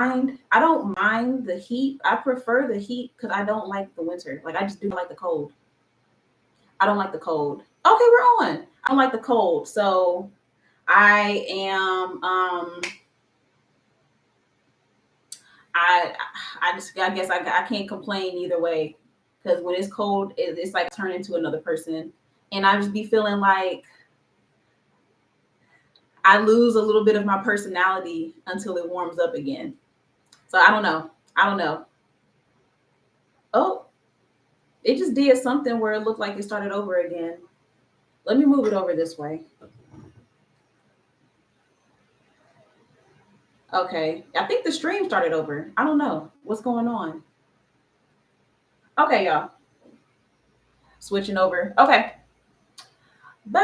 I don't mind the heat. I prefer the heat because I don't like the winter. Like I just do not like the cold. I don't like the cold. Okay, we're on. I don't like the cold. So I am I I guess I can't complain either way because when it's cold, it's like turn into another person, and I just be feeling like I lose a little bit of my personality until it warms up again. So I don't know. I don't know. Oh, it just did something where it looked like it started over again. Let me move it over this way. Okay. I think the stream started over. I don't know what's going on. Okay, y'all. Switching over. Okay. Bye.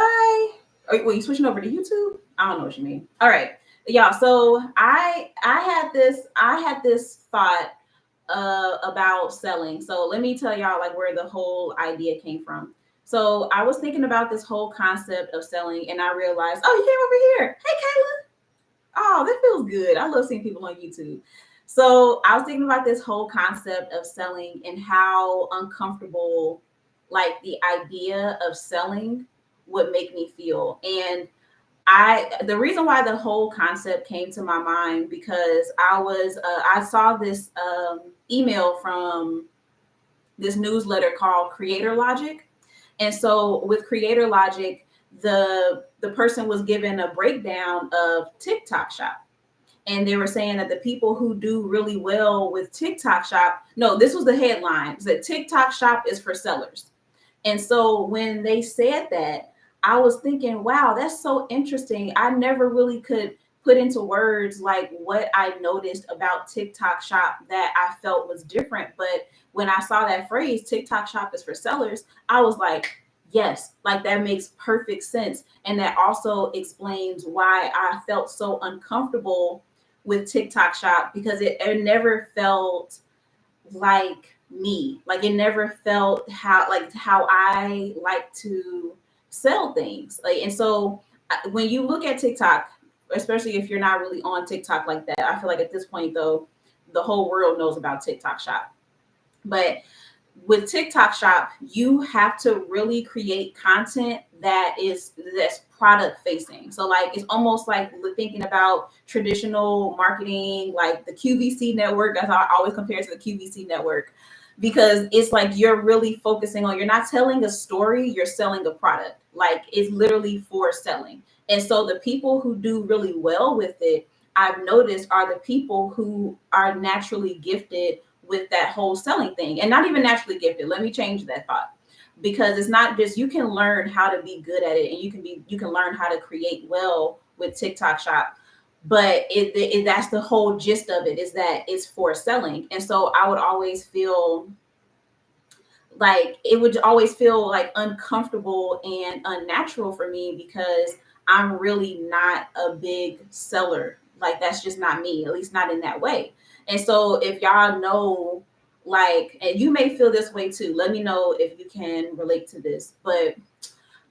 Oh, wait, you switching over to YouTube? I don't know what you mean. All right. Y'all, so I had this thought about selling. So let me tell y'all like where the whole idea came from. So I was thinking about this whole concept of selling, and I realized, oh, you came over here. Hey, Kayla. Oh, that feels good. I love seeing people on YouTube. So I was thinking about this whole concept of selling and how uncomfortable, like the idea of selling would make me feel. And the reason why the whole concept came to my mind because I saw this email from this newsletter called Creator Logic, and so with Creator Logic, the person was given a breakdown of TikTok Shop, and they were saying that the people who do really well with TikTok Shop, no, this was the headline, it said TikTok Shop is for sellers. And so when they said that, I was thinking, wow, that's so interesting. I never really could put into words like what I noticed about TikTok Shop that I felt was different. But when I saw that phrase, TikTok Shop is for sellers, I was like, yes, like that makes perfect sense. And that also explains why I felt so uncomfortable with TikTok Shop because it never felt like me. Like it never felt how I like to sell things. Like and so when you look at TikTok, especially if you're not really on TikTok like that, I feel like at this point though, the whole world knows about TikTok Shop. But with TikTok Shop, you have to really create content that's product facing. So like it's almost like thinking about traditional marketing, like the QVC network. That's how I always compare to the QVC network because it's like you're really focusing on you're not telling a story, you're selling a product. Like it's literally for selling. And so the people who do really well with it, I've noticed are the people who are naturally gifted with that whole selling thing and not even naturally gifted. Let me change that thought because it's not just you can learn how to be good at it and you can learn how to create well with TikTok Shop. But that's the whole gist of it is that it's for selling. And so I would always feel like it would always feel like uncomfortable and unnatural for me because I'm really not a big seller. Like that's just not me, at least not in that way. And so if y'all know, like, and you may feel this way too, let me know if you can relate to this. But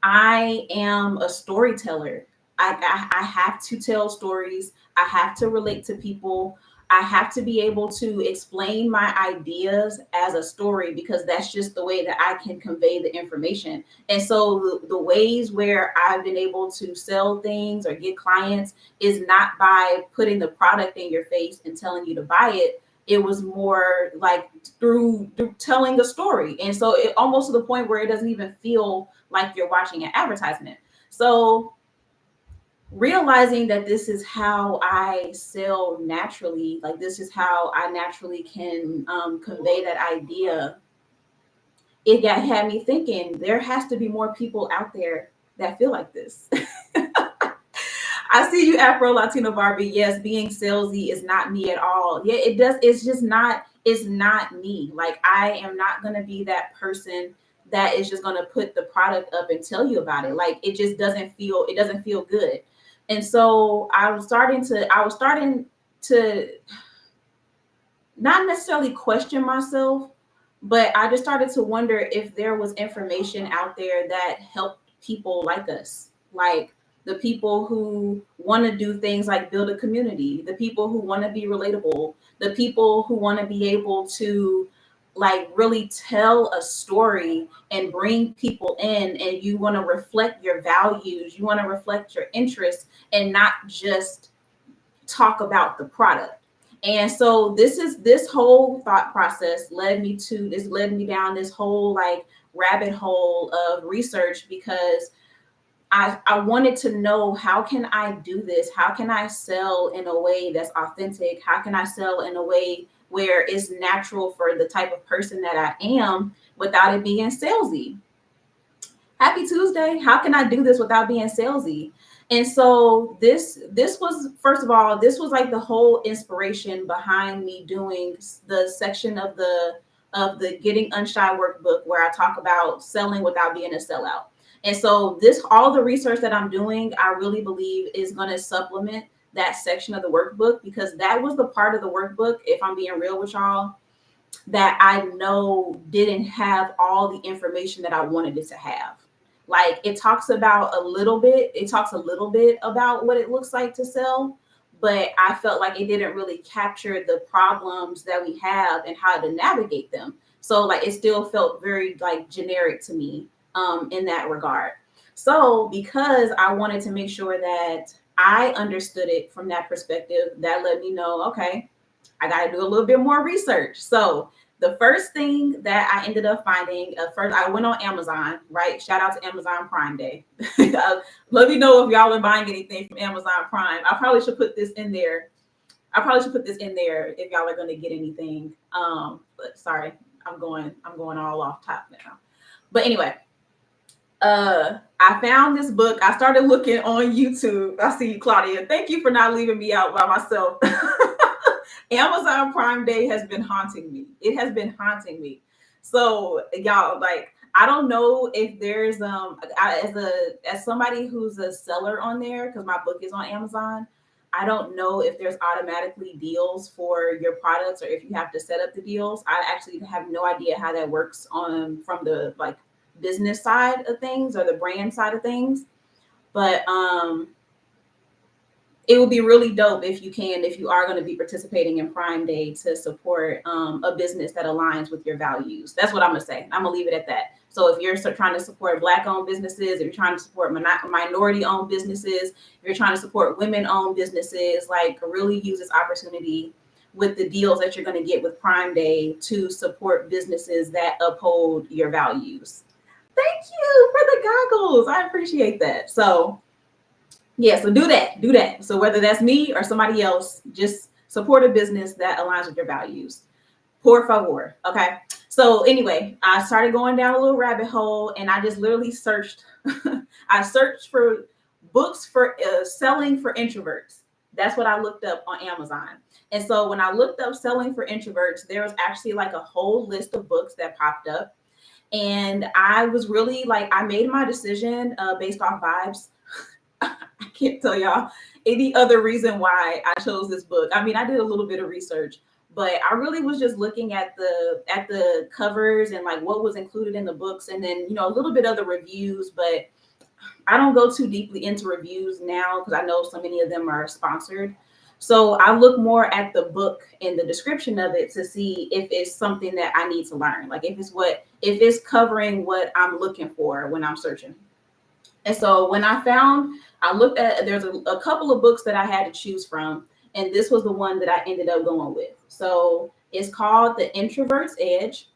I am a storyteller. I have to tell stories. I have to relate to people. I have to be able to explain my ideas as a story because that's just the way that I can convey the information. And so the ways where I've been able to sell things or get clients is not by putting the product in your face and telling you to buy it. It was more like through telling a story. And so it almost to the point where it doesn't even feel like you're watching an advertisement. So realizing that this is how I sell naturally, like this is how I naturally can convey that idea, had me thinking there has to be more people out there that feel like this. I see you, Afro Latino Barbie. Yes, being salesy is not me at all. Yeah, it does. It's just not. It's not me. Like I am not gonna be that person that is just gonna put the product up and tell you about it. Like it just doesn't feel. It doesn't feel good. And so I was starting to. I was starting to not necessarily question myself, but I just started to wonder if there was information out there that helped people like us. Like the people who want to do things like build a community, the people who want to be relatable, the people who want to be able to like really tell a story and bring people in, and you want to reflect your values, you want to reflect your interests, and not just talk about the product. And so this whole thought process led me down this whole like rabbit hole of research, because I wanted to know, how can I do this? How can I sell in a way that's authentic? How can I sell in a way where it's natural for the type of person that I am without it being salesy? Happy Tuesday. How can I do this without being salesy? And so this was, first of all, this was like the whole inspiration behind me doing the section of the Getting Unshy workbook, where I talk about selling without being a sellout. And so this, all the research that I'm doing, I really believe is going to supplement that section of the workbook, because that was the part of the workbook, if I'm being real with y'all, that I know didn't have all the information that I wanted it to have. Like it talks a little bit about what it looks like to sell, but I felt like it didn't really capture the problems that we have and how to navigate them. So like it still felt very like generic to me in that regard. So because I wanted to make sure that I understood it from that perspective, that let me know, okay, I got to do a little bit more research. So the first thing that I ended up finding, first I went on Amazon, right? Shout out to Amazon Prime Day. Let me know if y'all are buying anything from Amazon Prime. I probably should put this in there. I probably should put this in there if y'all are going to get anything. But sorry, I'm going all off top now. But anyway, I found this book. I started looking on YouTube. I see you, Claudia. Thank you for not leaving me out by myself. Amazon Prime Day has been haunting me. It has been haunting me. So y'all, like, I don't know if there's as somebody who's a seller on there, because my book is on Amazon, I don't know if there's automatically deals for your products, or if you have to set up the deals. I actually have no idea how that works on from the like business side of things or the brand side of things. But it would be really dope if you are going to be participating in Prime Day, to support a business that aligns with your values. That's what I'm going to say. I'm going to leave it at that. So if you're trying to support Black-owned businesses, if you're trying to support minority-owned businesses, if you're trying to support women-owned businesses, like really use this opportunity with the deals that you're going to get with Prime Day to support businesses that uphold your values. Thank you for the goggles. I appreciate that. So yeah, so do that. So whether that's me or somebody else, just support a business that aligns with your values. Por favor. Okay. So anyway, I started going down a little rabbit hole, and I just literally searched. I searched for books for selling for introverts. That's what I looked up on Amazon. And so when I looked up selling for introverts, there was actually like a whole list of books that popped up. And I was really like, I made my decision based off vibes. I can't tell y'all any other reason why I chose this book. I mean, I did a little bit of research, but I really was just looking at the covers and like what was included in the books, and then a little bit of the reviews. But I don't go too deeply into reviews now because I know so many of them are sponsored. So I look more at the book and the description of it to see if it's something that I need to learn, like if it's covering what I'm looking for when I'm searching. And so when I looked at, there's a couple of books that I had to choose from, and this was the one that I ended up going with. So it's called The Introvert's Edge,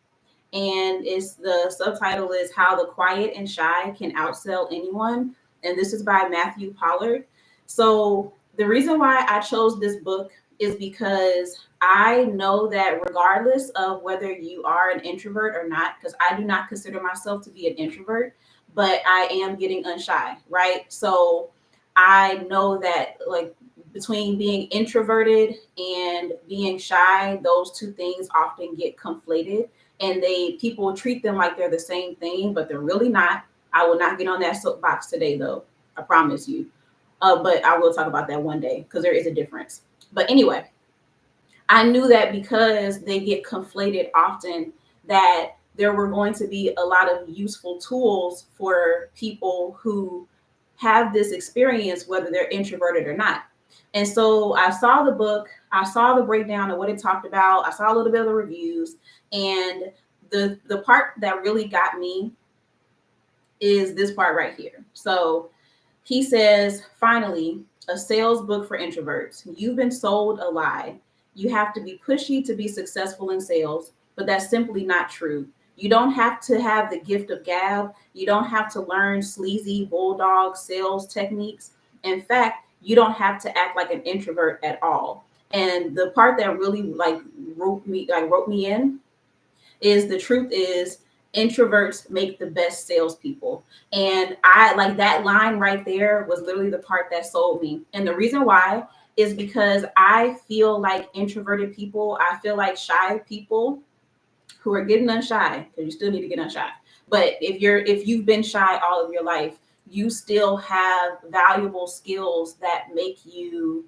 and the subtitle is How the Quiet and Shy Can Outsell Anyone. And this is by Matthew Pollard. So the reason why I chose this book is because I know that regardless of whether you are an introvert or not, because I do not consider myself to be an introvert, but I am getting unshy, right? So I know that like between being introverted and being shy, those two things often get conflated, and people treat them like they're the same thing, but they're really not. I will not get on that soapbox today, though. I promise you. But I will talk about that one day because there is a difference. But anyway, I knew that because they get conflated often, that there were going to be a lot of useful tools for people who have this experience, whether they're introverted or not. And so I saw the book, I saw the breakdown of what it talked about, I saw a little bit of the reviews, and the part that really got me is this part right here. So he says, finally, a sales book for introverts. You've been sold a lie. You have to be pushy to be successful in sales, but that's simply not true. You don't have to have the gift of gab. You don't have to learn sleazy bulldog sales techniques. In fact, you don't have to act like an introvert at all. And the part that really wrote me in is the truth is introverts make the best salespeople. And I like that line right there was literally the part that sold me. And the reason why is because I feel like introverted people, I feel like shy people who are getting unshy, because you still need to get unshy. But if you've been shy all of your life, you still have valuable skills that make you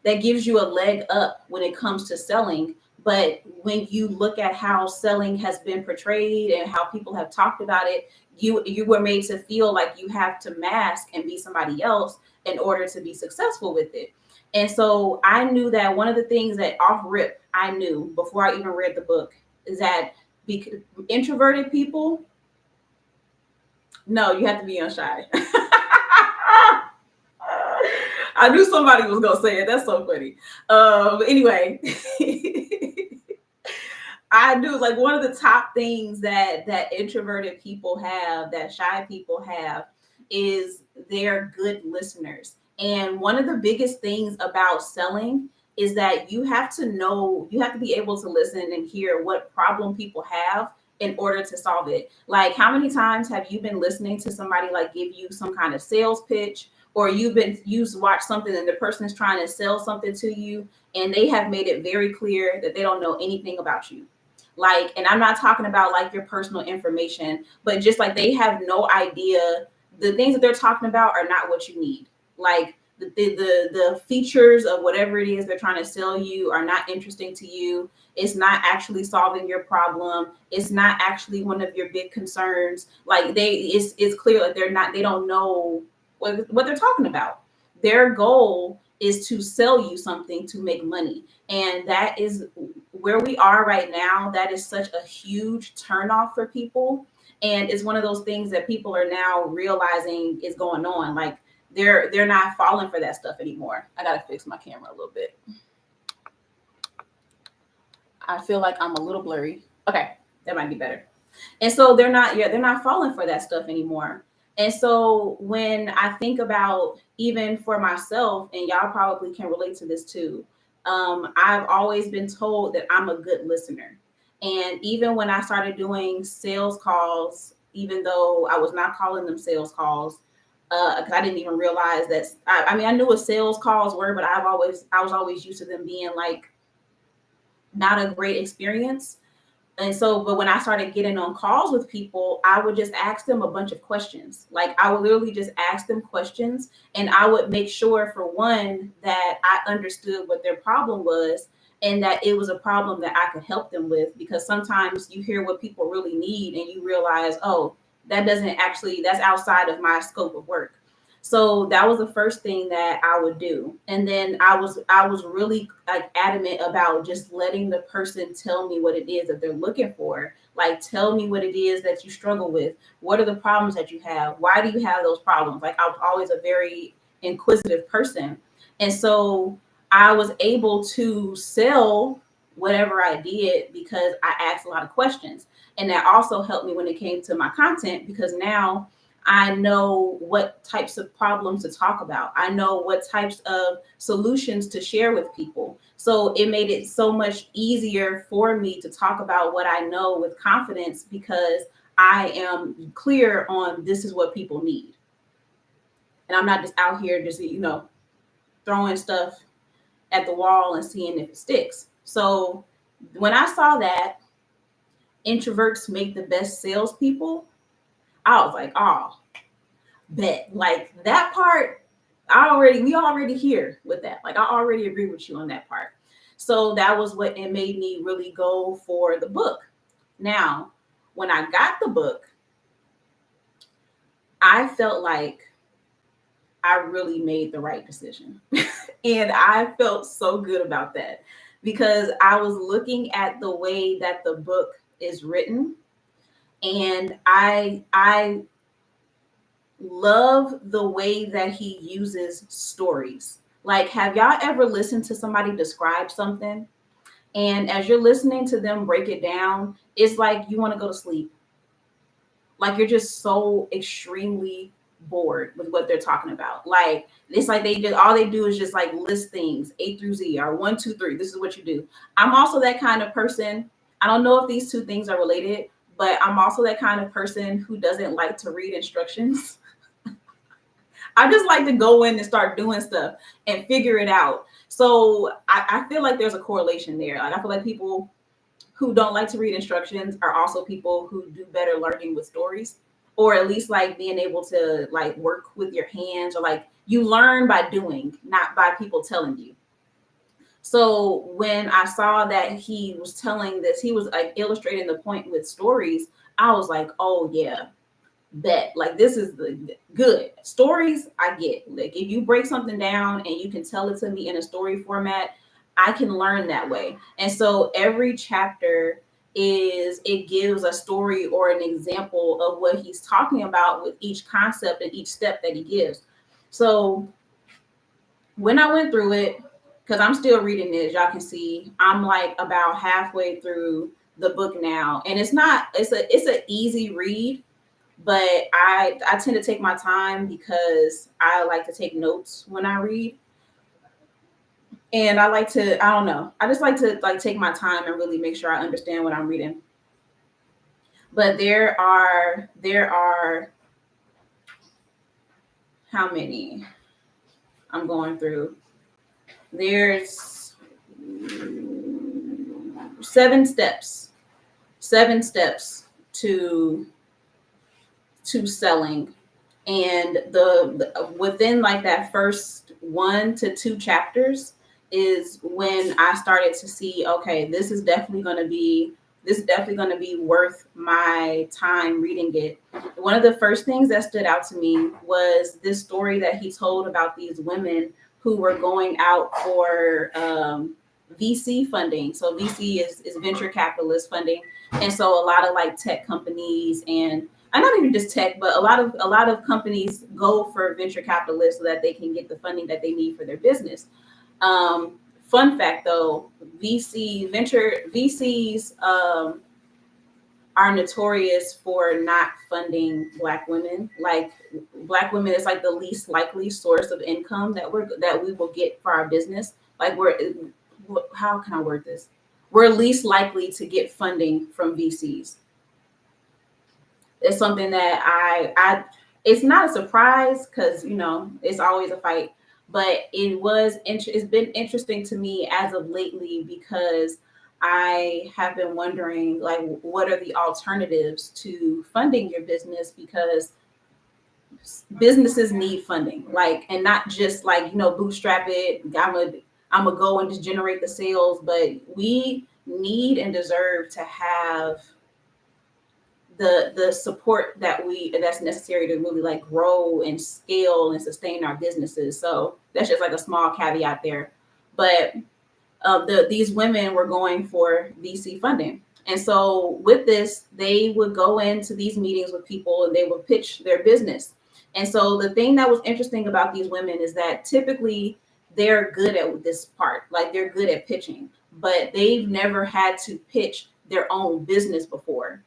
that gives you a leg up when it comes to selling. But when you look at how selling has been portrayed and how people have talked about it, you were made to feel like you have to mask and be somebody else in order to be successful with it. And so I knew that one of the things that off rip I knew before I even read the book is that because introverted people, no, you have to be unshy. I knew somebody was gonna say it. That's so funny. But anyway, I knew like one of the top things that introverted people have, that shy people have, is they're good listeners. And one of the biggest things about selling is that you have to be able to listen and hear what problem people have in order to solve it. Like how many times have you been listening to somebody like give you some kind of sales pitch, or you watch something and the person is trying to sell something to you and they have made it very clear that they don't know anything about you. Like, and I'm not talking about like your personal information, but just like they have no idea, the things that they're talking about are not what you need. Like the features of whatever it is they're trying to sell you are not interesting to you. It's not actually solving your problem. It's not actually one of your big concerns. Like it's clear that they don't know what they're talking about. Their goal is to sell you something to make money. And that is where we are right now. That is such a huge turnoff for people. And it's one of those things that people are now realizing is going on. Like they're not falling for that stuff anymore. I gotta fix my camera a little bit. I feel like I'm a little blurry. Okay, that might be better. And so they're not falling for that stuff anymore. And so when I think about even for myself, and y'all probably can relate to this too, I've always been told that I'm a good listener. And even when I started doing sales calls, even though I was not calling them sales calls, because I didn't even realize that. I mean, I knew what sales calls were, but I was always used to them being like not a great experience. And so, but when I started getting on calls with people, I would just ask them a bunch of questions. Like I would literally just ask them questions, and I would make sure, for one, that I understood what their problem was and that it was a problem that I could help them with. Because sometimes you hear what people really need and you realize, oh, that's outside of my scope of work. So that was the first thing that I would do. And then I was really like adamant about just letting the person tell me what it is that they're looking for. Like tell me what it is that you struggle with. What are the problems that you have? Why do you have those problems? Like I was always a very inquisitive person. And so I was able to sell whatever I did because I asked a lot of questions. And that also helped me when it came to my content, because now I know what types of problems to talk about. I know what types of solutions to share with people. So it made it so much easier for me to talk about what I know with confidence, because I am clear on this is what people need. And I'm not just out here just, throwing stuff at the wall and seeing if it sticks. So when I saw that introverts make the best salespeople, I was like, oh, bet. Like that part, we already here with that. Like I already agree with you on that part. So that was what it made me really go for the book. Now, when I got the book, I felt like I really made the right decision. And I felt so good about that because I was looking at the way that the book is written, and I love the way that he uses stories. Like, have y'all ever listened to somebody describe something? And as you're listening to them break it down, it's like you want to go to sleep. Like, you're just so extremely bored with what they're talking about. Like, it's like they just all they do is just like list things A through Z or one, two, three. This is what you do. I'm also that kind of person. I don't know if these two things are related, but I'm also that kind of person who doesn't like to read instructions. I just like to go in and start doing stuff and figure it out. So I feel like there's a correlation there. Like, I feel like people who don't like to read instructions are also people who do better learning with stories, or at least like being able to like work with your hands, or like you learn by doing, not by people telling you. So when I saw that he was telling this, he was like illustrating the point with stories, I was like, oh yeah, bet. Like, this is the good stories I get. Like, if you break something down and you can tell it to me in a story format, I can learn that way. And so every chapter it gives a story or an example of what he's talking about with each concept and each step that he gives. So when I went through it, because I'm still reading it, as y'all can see, I'm like about halfway through the book now. And it's a easy read, but I tend to take my time because I like to take notes when I read. And I like to, I don't know, I just like to like take my time and really make sure I understand what I'm reading. But there are how many I'm going through? There's seven steps, seven steps to selling. And the within like that first 1 to 2 chapters is when I started to see, okay, this is definitely going to be worth my time reading it. One of the first things that stood out to me was this story that he told about these women who were going out for VC funding. So VC is venture capitalist funding. And so a lot of like tech companies, and not even just tech, but a lot of companies go for venture capitalists so that they can get the funding that they need for their business. Fun fact though, VCs are notorious for not funding Black women. Like, Black women is like the least likely source of income that we will get for our business. Like, how can I word this? We're least likely to get funding from VCs. It's something that I it's not a surprise because it's always a fight, but it's been interesting to me as of lately because I have been wondering, like, what are the alternatives to funding your business, because businesses need funding, like, and not just like bootstrap it. I'm gonna go and just generate the sales, but we need and deserve to have the support that's necessary to really like grow and scale and sustain our businesses. So that's just like a small caveat there. But these women were going for VC funding. And so with this, they would go into these meetings with people and they would pitch their business. And so the thing that was interesting about these women is that typically they're good at this part, like they're good at pitching, but they've never had to pitch their own business before.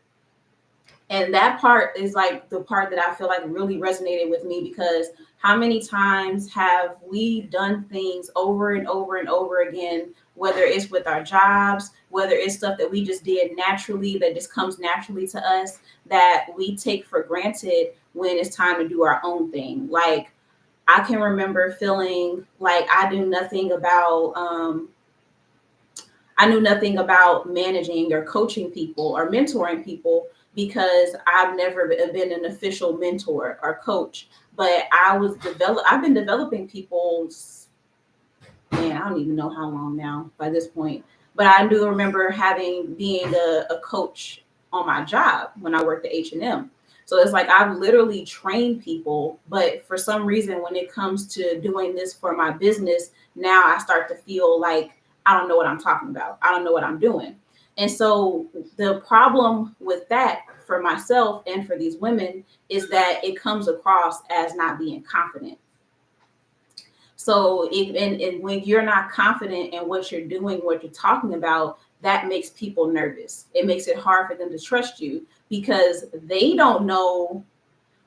And that part is like the part that I feel like really resonated with me, because how many times have we done things over and over and over again, whether it's with our jobs, whether it's stuff that we just did naturally, that just comes naturally to us, that we take for granted when it's time to do our own thing. Like, I can remember feeling like I knew nothing about managing or coaching people or mentoring people, because I've never been an official mentor or coach. But I've been developing people, man, I don't even know how long now by this point. But I do remember being a coach on my job when I worked at H&M. So it's like I've literally trained people, but for some reason, when it comes to doing this for my business, now I start to feel like I don't know what I'm talking about. I don't know what I'm doing. And so the problem with that for myself and for these women is that it comes across as not being confident. So and when you're not confident in what you're doing, what you're talking about, that makes people nervous. It makes it hard for them to trust you because they don't know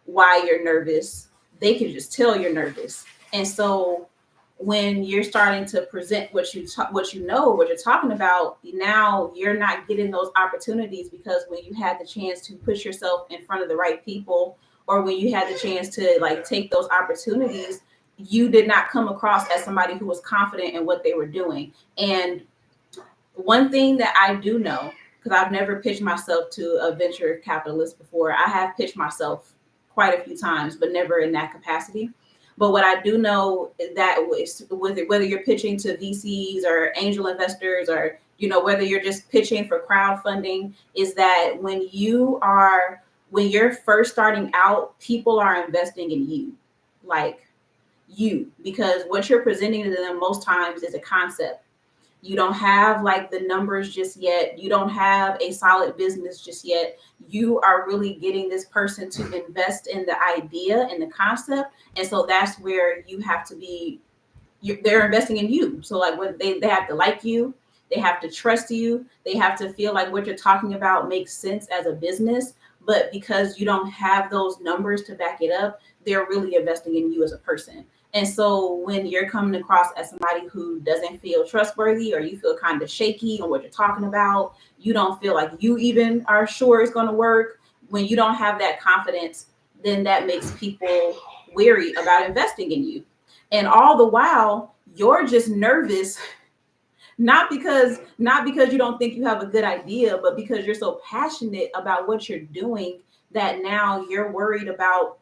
why you're nervous. They can just tell you're nervous. And so when you're starting to present what you know, what you're talking about, now you're not getting those opportunities because when you had the chance to put yourself in front of the right people, or when you had the chance to like take those opportunities, you did not come across as somebody who was confident in what they were doing. And one thing that I do know, because I've never pitched myself to a venture capitalist before, I have pitched myself quite a few times, but never in that capacity. But what I do know is that whether you're pitching to VCs or angel investors, or whether you're just pitching for crowdfunding, is that when you're first starting out, people are investing in you, like because what you're presenting to them most times is a concept. You don't have like the numbers just yet. You don't have a solid business just yet. You are really getting this person to invest in the idea and the concept. And so that's where you have to be. They're investing in you. So like what they have to like you. They have to trust you. They have to feel like what you're talking about makes sense as a business. But because you don't have those numbers to back it up, they're really investing in you as a person. And so when you're coming across as somebody who doesn't feel trustworthy, or you feel kind of shaky on what you're talking about, you don't feel like you even are sure it's going to work. When you don't have that confidence, then that makes people weary about investing in you. And all the while, you're just nervous, not because you don't think you have a good idea, but because you're so passionate about what you're doing that now you're worried about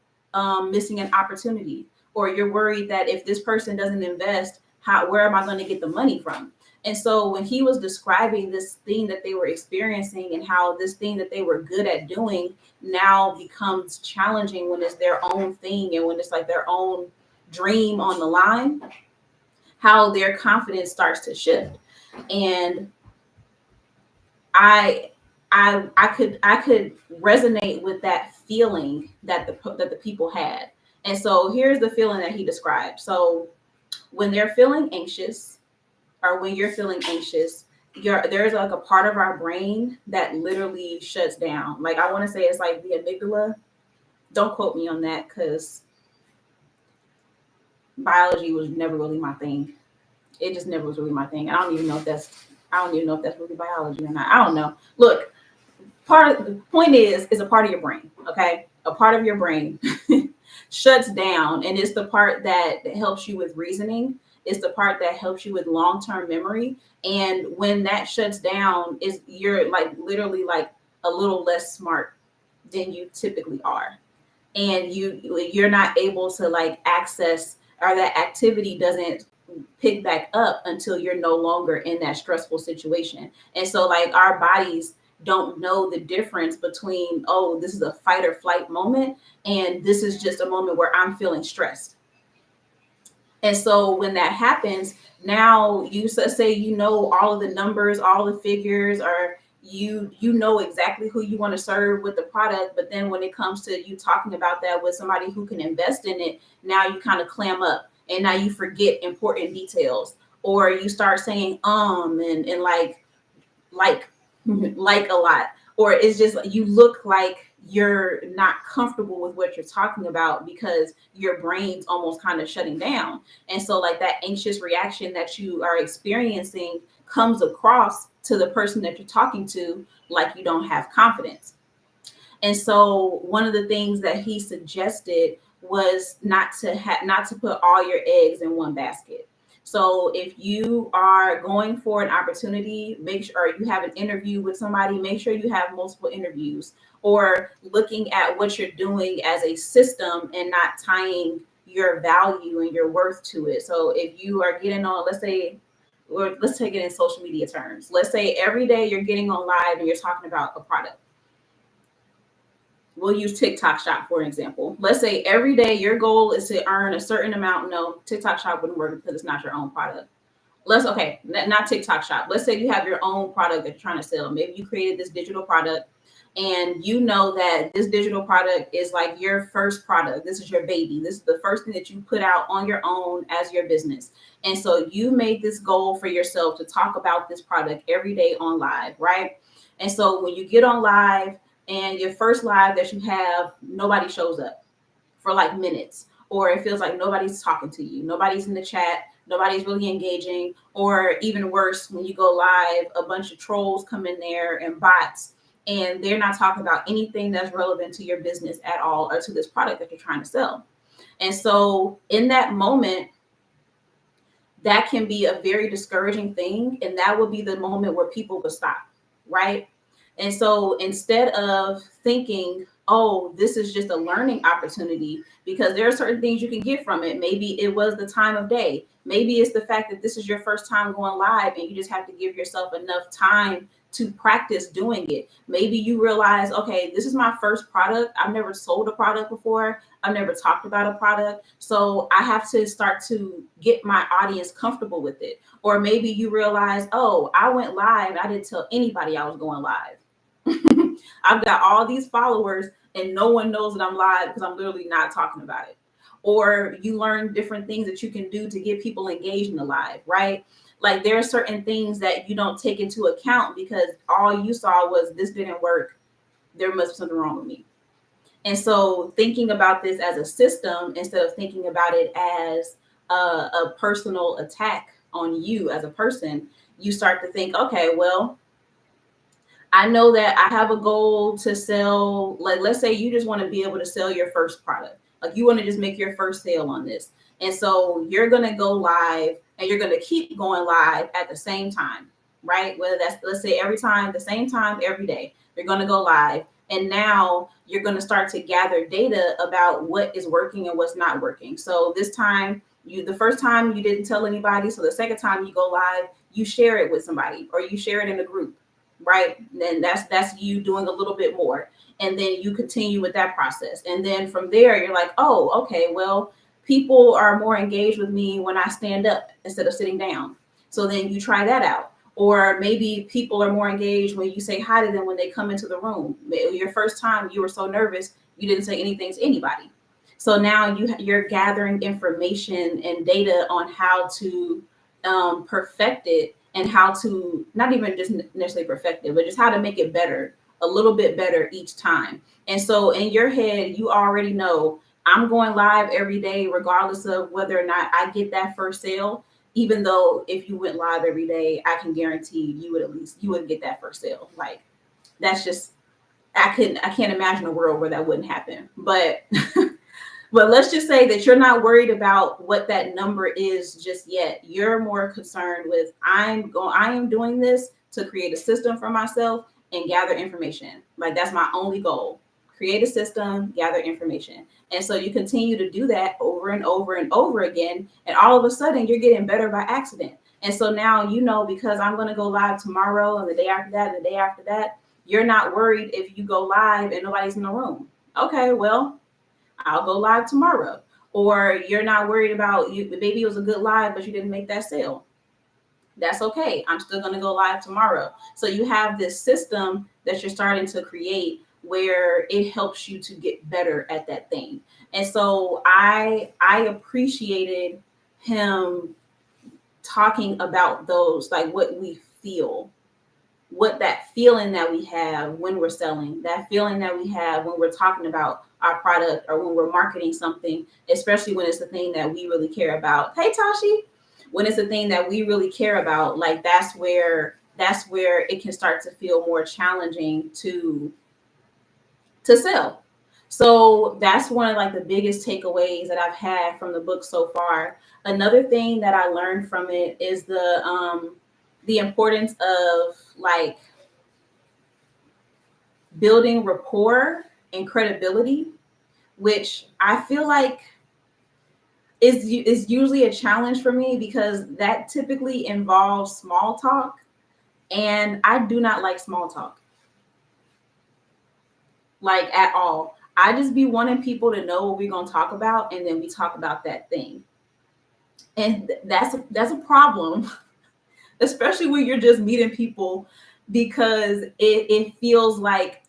missing an opportunity, or you're worried that if this person doesn't invest, where am I going to get the money from? And so when he was describing this thing that they were experiencing and how this thing that they were good at doing now becomes challenging when it's their own thing and when it's like their own dream on the line, how their confidence starts to shift. And I I could resonate with that feeling that the people had. And so here's the feeling that he described. So when they're feeling anxious, or when you're feeling anxious, there's like a part of our brain that literally shuts down. Like I want to say it's like the amygdala. Don't quote me on that because biology was never really my thing. It just never was really my thing. I don't even know if that's really biology or not. I don't know. Look, the point is a part of your brain, okay? A part of your brain shuts down, and it's the part that helps you with reasoning. It's the part that helps you with long-term memory. And when that shuts down, is you're like literally like a little less smart than you typically are. And you're not able to like access, or that activity doesn't pick back up until you're no longer in that stressful situation. And so like our bodies don't know the difference between, oh, this is a fight or flight moment, and this is just a moment where I'm feeling stressed. And so when that happens, now you say all of the numbers, all the figures, or you know exactly who you want to serve with the product. But then when it comes to you talking about that with somebody who can invest in it, now you kind of clam up, and now you forget important details, or you start saying and like like a lot, or it's just you look like you're not comfortable with what you're talking about because your brain's almost kind of shutting down. And so like that anxious reaction that you are experiencing comes across to the person that you're talking to like you don't have confidence. And so one of the things that he suggested was not to put all your eggs in one basket. So if you are going for an opportunity, make sure, or you have an interview with somebody, make sure you have multiple interviews, or looking at what you're doing as a system and not tying your value and your worth to it. So if you are getting on, let's say, or let's take it in social media terms. Let's say every day you're getting on live and you're talking about a product. we'll use TikTok Shop for example. Let's say every day your goal is to earn a certain amount. No, TikTok Shop wouldn't work because it's not your own product. Not TikTok Shop. Let's say you have your own product that you're trying to sell. Maybe you created this digital product and you know that this digital product is like your first product. This is your baby. This is the first thing that you put out on your own as your business. And so you made this goal for yourself to talk about this product every day on live, right? And so when you get on live and your first live that you have, nobody shows up for like minutes, or it feels like nobody's talking to you, nobody's in the chat, nobody's really engaging, or even worse, when you go live, a bunch of trolls come in there and bots, and they're not talking about anything that's relevant to your business at all or to this product that you're trying to sell. And so in that moment, that can be a very discouraging thing. And that will be the moment where people will stop, right? And so instead of thinking, oh, this is just a learning opportunity, because there are certain things you can get from it. Maybe it was the time of day. Maybe it's the fact that this is your first time going live and you just have to give yourself enough time to practice doing it. Maybe you realize, okay, this is my first product. I've never sold a product before. I've never talked about a product. So I have to start to get my audience comfortable with it. Or maybe you realize, oh, I went live. I didn't tell anybody I was going live. I've got all these followers and no one knows that I'm live because I'm literally not talking about it. Or you learn different things that you can do to get people engaged in the live, right? Like there are certain things that you don't take into account because all you saw was this didn't work. There must be something wrong with me. And so thinking about this as a system instead of thinking about it as a personal attack on you as a person, you start to think, okay, well, I know that I have a goal to sell, like, let's say you just want to be able to sell your first product. Like you want to just make your first sale on this. And so you're going to go live and you're going to keep going live at the same time, right? Whether that's, let's say every time, the same time, every day, you're going to go live. And now you're going to start to gather data about what is working and what's not working. So this time, the first time you didn't tell anybody. So the second time you go live, you share it with somebody or you share it in a group, right? Then that's you doing a little bit more. And then you continue with that process. And then from there, you're like, oh, okay, well, people are more engaged with me when I stand up instead of sitting down. So then you try that out. Or maybe people are more engaged when you say hi to them when they come into the room. Your first time, you were so nervous, you didn't say anything to anybody. So now you're gathering information and data on how to perfect it and how to not even just necessarily perfect it, but just how to make it better, a little bit better each time. And so in your head, you already know I'm going live every day, regardless of whether or not I get that first sale. Even though if you went live every day, I can guarantee you would get that first sale. Like that's just I can't imagine a world where that wouldn't happen. But but let's just say that you're not worried about what that number is just yet. You're more concerned with I am doing this to create a system for myself and gather information. Like that's my only goal. Create a system, gather information. And so you continue to do that over and over and over again. And all of a sudden you're getting better by accident. And so now, you know, because I'm going to go live tomorrow and the day after that and the day after that, you're not worried if you go live and nobody's in the room. Okay, well, I'll go live tomorrow. Or you're not worried about maybe it was a good live, but you didn't make that sale. That's okay. I'm still going to go live tomorrow. So you have this system that you're starting to create where it helps you to get better at that thing. And so I appreciated him talking about those, like what we feel, what that feeling that we have when we're selling, that feeling that we have when we're talking about our product or when we're marketing something, especially when it's the thing that we really care about. Hey, Tashi, when it's a thing that we really care about, like that's where it can start to feel more challenging to sell. So that's one of like the biggest takeaways that I've had from the book so far. Another thing that I learned from it is the importance of like building rapport and credibility, which I feel like is usually a challenge for me because that typically involves small talk, and I do not like small talk. like at all. I just be wanting people to know what we're gonna talk about, and then we talk about that thing. And that's a problem, especially when you're just meeting people, because it feels like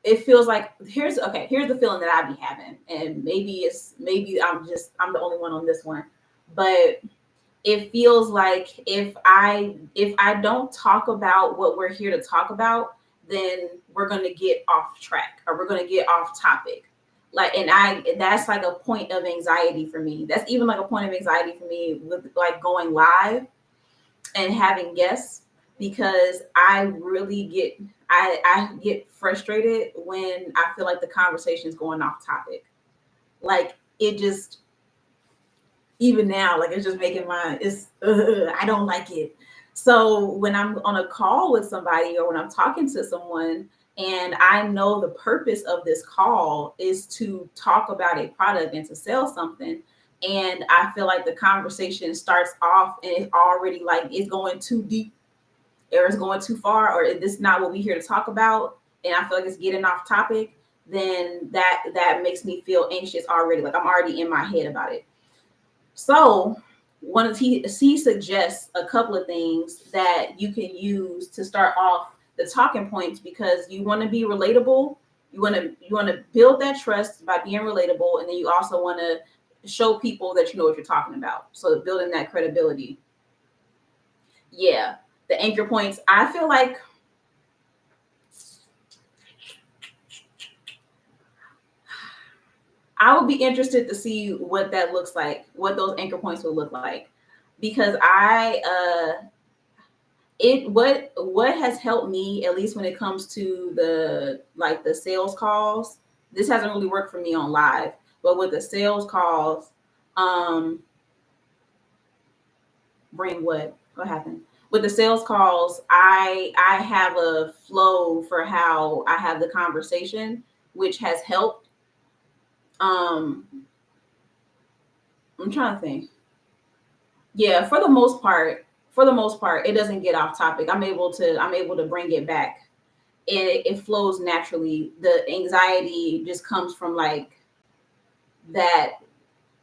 here's the feeling that I be having, and maybe I'm the only one on this one, but it feels like if I don't talk about what we're here to talk about, then we're gonna get off track, or we're gonna get off topic. Like, and that's like a point of anxiety for me. That's even like a point of anxiety for me with like going live and having guests, because I get frustrated when I feel like the conversation is going off topic. Like, it just, even now, like, it's just making my I don't like it. So when I'm on a call with somebody, or when I'm talking to someone, and I know the purpose of this call is to talk about a product and to sell something, and I feel like the conversation starts off and it's already like it's going too deep, or it's going too far, or this is not what we're here to talk about, and I feel like it's getting off topic, then that makes me feel anxious already. Like, I'm already in my head about it. So he suggests a couple of things that you can use to start off the talking points, because you want to be relatable. You want to build that trust by being relatable, and then you also want to show people that you know what you're talking about. So building that credibility. Yeah, the anchor points. I feel like I would be interested to see what that looks like, what those anchor points would look like, because what has helped me, at least when it comes to the sales calls. This hasn't really worked for me on live, but with the sales calls, um bring what happened with the sales calls, I have a flow for how I have the conversation, which has helped. um I'm trying to think. Yeah, for the most part, it doesn't get off topic. I'm able to bring it back, and it flows naturally. The anxiety just comes from like that,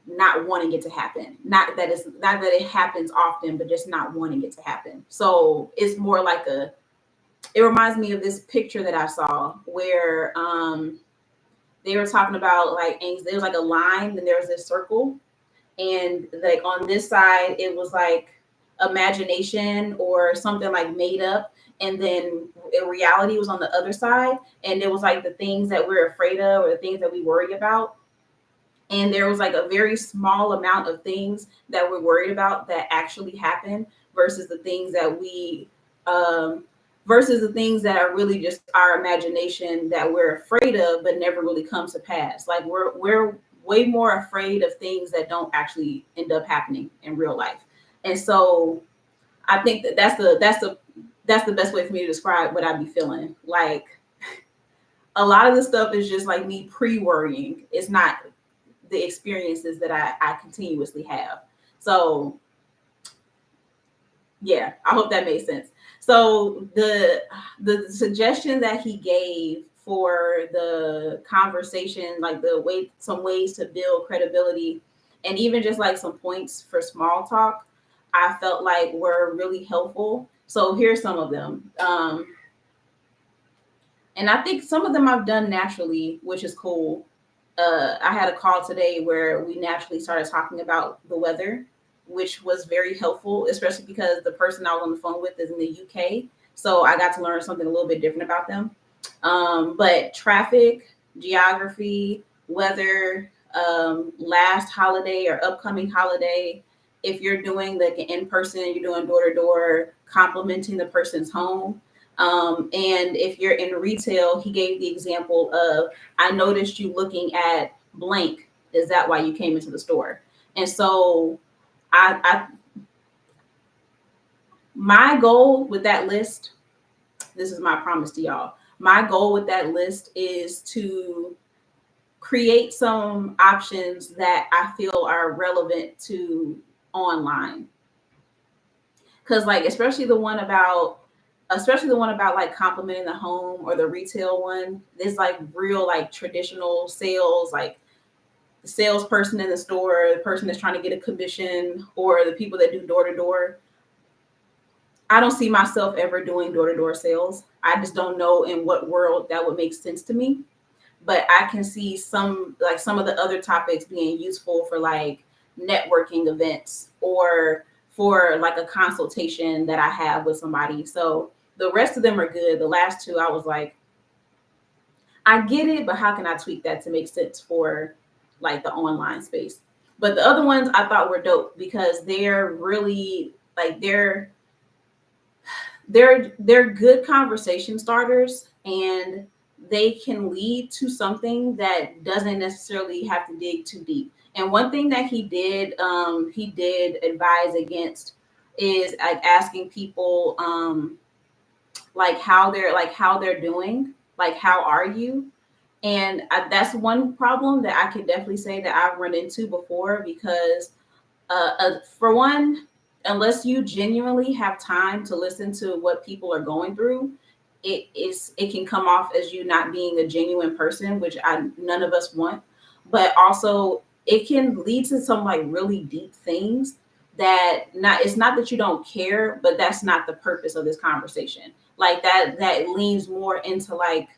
not wanting it to happen. Not that it happens often, but just not wanting it to happen. So it's more like it reminds me of this picture that I saw where they were talking about like there's like a line, and there's this circle, and like on this side it was like imagination or something like made up, and then reality was on the other side, and it was like the things that we're afraid of, or the things that we worry about, and there was like a very small amount of things that we're worried about that actually happen, versus the things that we um versus the things that are really just our imagination that we're afraid of but never really comes to pass. Like, we're way more afraid of things that don't actually end up happening in real life. And so I think that's the best way for me to describe what I be feeling. Like, a lot of the stuff is just like me pre-worrying. It's not the experiences that I continuously have. So yeah, I hope that made sense. So the suggestion that he gave for the conversation, like some ways to build credibility, and even just like some points for small talk, I felt like were really helpful. So here's some of them. And I think some of them I've done naturally, which is cool. I had a call today where we naturally started talking about the weather, which was very helpful, especially because the person I was on the phone with is in the UK. So I got to learn something a little bit different about them. But traffic, geography, weather, last holiday or upcoming holiday, if you're doing like an in person, you're doing door to door, complimenting the person's home. And if you're in retail, he gave the example of, I noticed you looking at blank. Is that why you came into the store? And so I my goal with that list, this is my promise to y'all. My goal with that list is to create some options that I feel are relevant to online. Cause like, especially the one about especially the one about like complimenting the home, or the retail one. There's like real like traditional sales, like the salesperson in the store, the person that's trying to get a commission, or the people that do door to door. I don't see myself ever doing door to door sales. I just don't know in what world that would make sense to me. But I can see some of the other topics being useful for like networking events, or for like a consultation that I have with somebody. So the rest of them are good. The last two, I was like, I get it, but how can I tweak that to make sense for like the online space? But the other ones I thought were dope because they're really like they're good conversation starters, and they can lead to something that doesn't necessarily have to dig too deep. And one thing that he did advise against is like asking people like how they're doing, like how are you. And that's one problem that I could definitely say that I've run into before, because for one, unless you genuinely have time to listen to what people are going through, it can come off as you not being a genuine person, which none of us want. But also, it can lead to some like really deep things that not it's not that you don't care, but that's not the purpose of this conversation. Like that leans more into like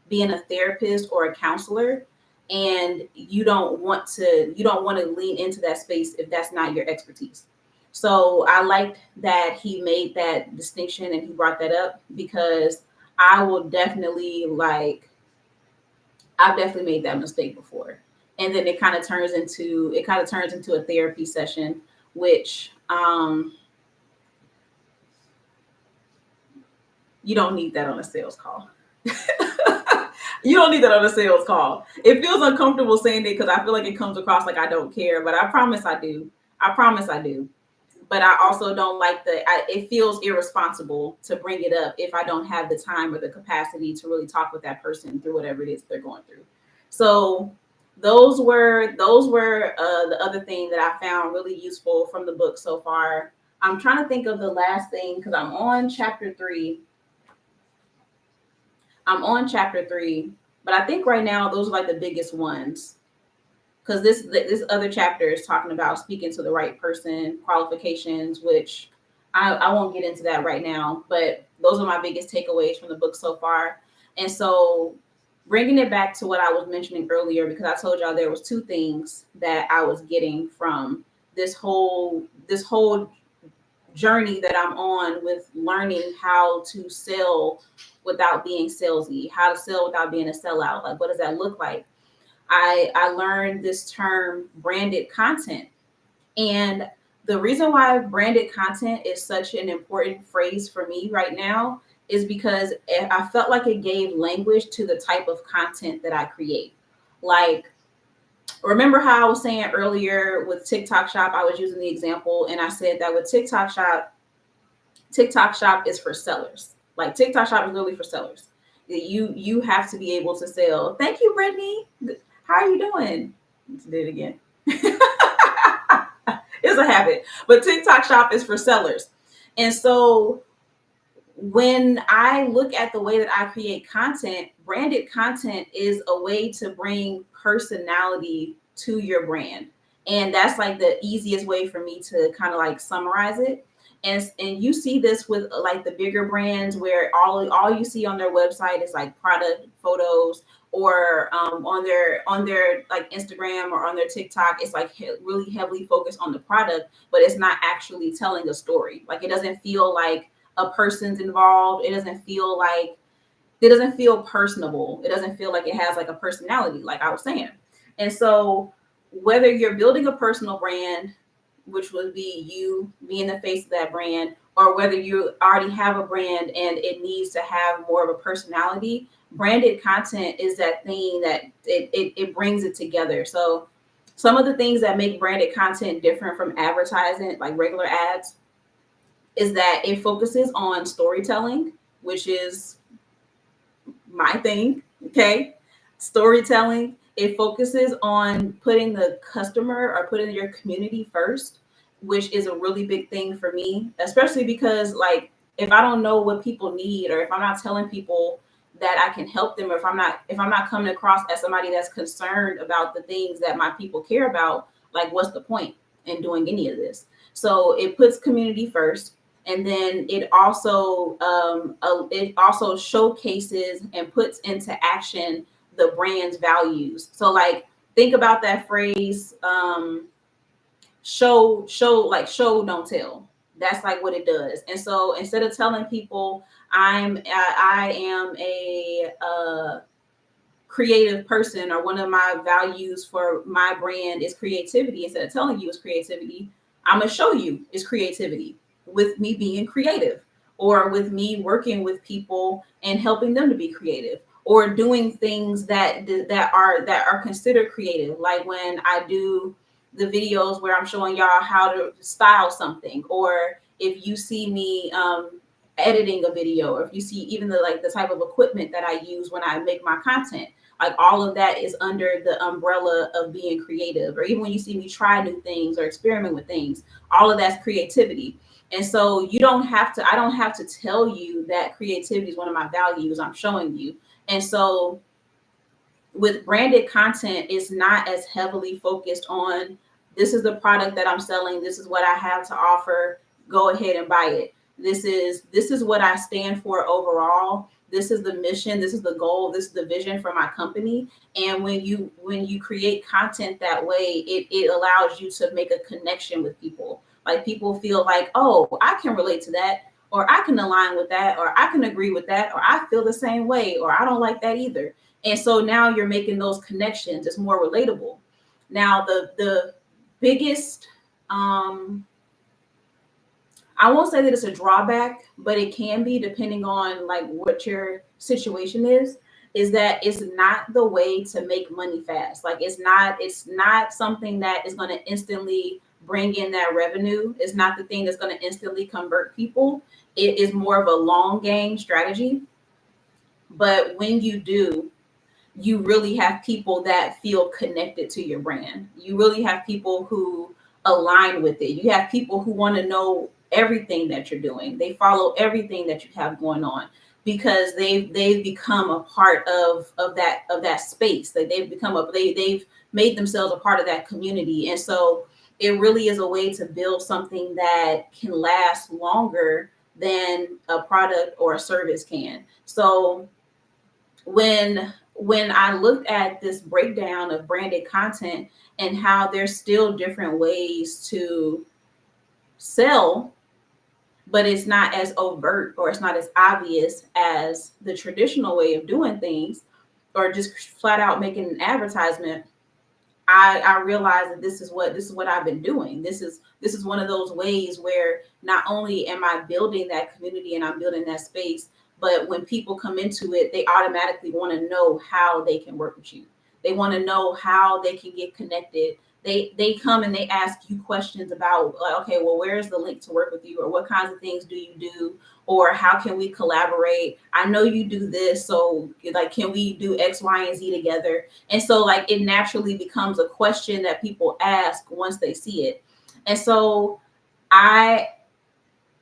being a therapist or a counselor, and you don't want to lean into that space if that's not your expertise. So I liked that he made that distinction and he brought that up, because I will definitely like I've definitely made that mistake before. And then it kind of turns into a therapy session, which you don't need that on a sales call. You don't need that on a sales call. It feels uncomfortable saying it because I feel like it comes across like I don't care, but I promise I do. I promise I do. But I also don't like it feels irresponsible to bring it up if I don't have the time or the capacity to really talk with that person through whatever it is they're going through. So those were the other thing that I found really useful from the book so far. I'm trying to think of the last thing because I'm on chapter 3. I'm on chapter 3, but I think right now those are like the biggest ones, because this other chapter is talking about speaking to the right person, qualifications, which I won't get into that right now, but those are my biggest takeaways from the book so far. And so bringing it back to what I was mentioning earlier, because I told y'all there was two things that I was getting from this whole journey that I'm on with learning how to sell without being salesy, how to sell without being a sellout. Like, what does that look like? I learned this term branded content. And the reason why branded content is such an important phrase for me right now is because I felt like it gave language to the type of content that I create. Like, remember how I was saying earlier with TikTok Shop, I was using the example and I said that with TikTok Shop is for sellers. Like, TikTok Shop is really for sellers. You have to be able to sell. Thank you, Brittany. How are you doing? Let's do it again. It's a habit. But TikTok Shop is for sellers. And so when I look at the way that I create content, branded content is a way to bring personality to your brand. And that's like the easiest way for me to kind of like summarize it. And you see this with like the bigger brands where all you see on their website is like product photos, or on their like Instagram or on their TikTok, it's like really heavily focused on the product, but it's not actually telling a story. Like, it doesn't feel like a person's involved. It doesn't feel personable. It doesn't feel like it has like a personality, like I was saying. And so whether you're building a personal brand, which would be you being the face of that brand, or whether you already have a brand and it needs to have more of a personality, branded content is that thing that it brings it together. So some of the things that make branded content different from advertising, like regular ads, is that it focuses on storytelling, which is my thing. Okay. Storytelling. It focuses on putting the customer or putting your community first, which is a really big thing for me, especially because like if I don't know what people need, or if I'm not telling people that I can help them, or if I'm not coming across as somebody that's concerned about the things that my people care about, like what's the point in doing any of this? So it puts community first, and then it also showcases and puts into action the brand's values. So like think about that phrase, show don't tell. That's like what it does. And so instead of telling people I am a creative person, or one of my values for my brand is creativity, instead of telling you it's creativity, I'm gonna show you it's creativity with me being creative, or with me working with people and helping them to be creative, or doing things that are considered creative, like when I do the videos where I'm showing y'all how to style something, or if you see me editing a video, or if you see even the type of equipment that I use when I make my content, like all of that is under the umbrella of being creative. Or even when you see me try new things or experiment with things, all of that's creativity. And so I don't have to tell you that creativity is one of my values. I'm showing you. And so with branded content, it's not as heavily focused on, this is the product that I'm selling, this is what I have to offer, go ahead and buy it. This is what I stand for overall. This is the mission, this is the goal, this is the vision for my company. And when you create content that way, it allows you to make a connection with people. Like people feel like, oh, I can relate to that, or I can align with that, or I can agree with that, or I feel the same way, or I don't like that either. And so now you're making those connections. It's more relatable. Now the biggest, I won't say that it's a drawback, but it can be, depending on like what your situation is that it's not the way to make money fast. Like it's not something that is going to instantly bring in that revenue. It's not the thing that's going to instantly convert people. It is more of a long game strategy. But when you do, you really have people that feel connected to your brand. You really have people who align with it. You have people who want to know everything that you're doing. They follow everything that you have going on, because they've become a part of that space. That they've made themselves a part of that community. And so it really is a way to build something that can last longer than a product or a service can. So when I looked at this breakdown of branded content and how there's still different ways to sell, but it's not as overt, or it's not as obvious as the traditional way of doing things, or just flat out making an advertisement, I realized that this is what I've been doing. This is one of those ways where not only am I building that community and I'm building that space, but when people come into it, they automatically want to know how they can work with you. They want to know how they can get connected. They come and they ask you questions about, like, okay, well, where's the link to work with you, or what kinds of things do you do, or how can we collaborate? I know you do this, so like, can we do X, Y, and Z together? And so like it naturally becomes a question that people ask once they see it. And so I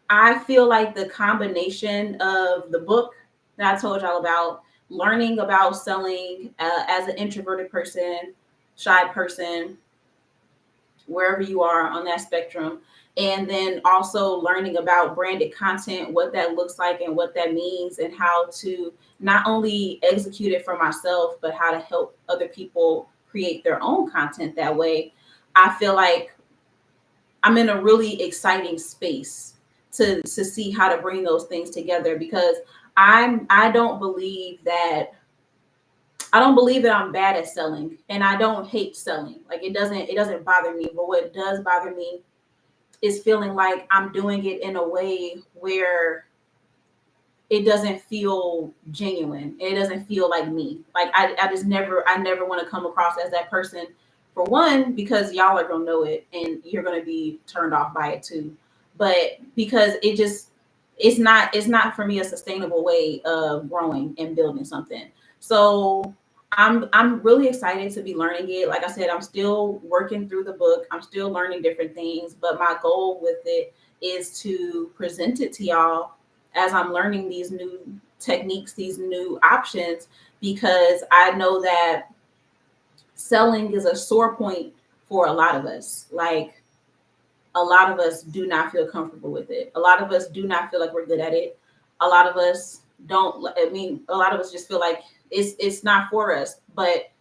I feel like the combination of the book that I told y'all about, learning about selling as an introverted person, shy person, wherever you are on that spectrum, and then also learning about branded content, what that looks like and what that means, and how to not only execute it for myself, but how to help other people create their own content that way. I feel like I'm in a really exciting space to see how to bring those things together, because I don't believe that I'm bad at selling, and I don't hate selling. Like it doesn't bother me, but what does bother me is feeling like I'm doing it in a way where it doesn't feel genuine. It doesn't feel like me. Like I never want to come across as that person, for one, because y'all are gonna know it and you're gonna be turned off by it too. But because it's not for me a sustainable way of growing and building something. So I'm really excited to be learning it. Like I said, I'm still working through the book. I'm still learning different things, but my goal with it is to present it to y'all as I'm learning these new techniques, these new options, because I know that selling is a sore point for a lot of us. Like, a lot of us do not feel comfortable with it. A lot of us do not feel like we're good at it. A lot of us don't. I mean, a lot of us just feel like it's not for us. But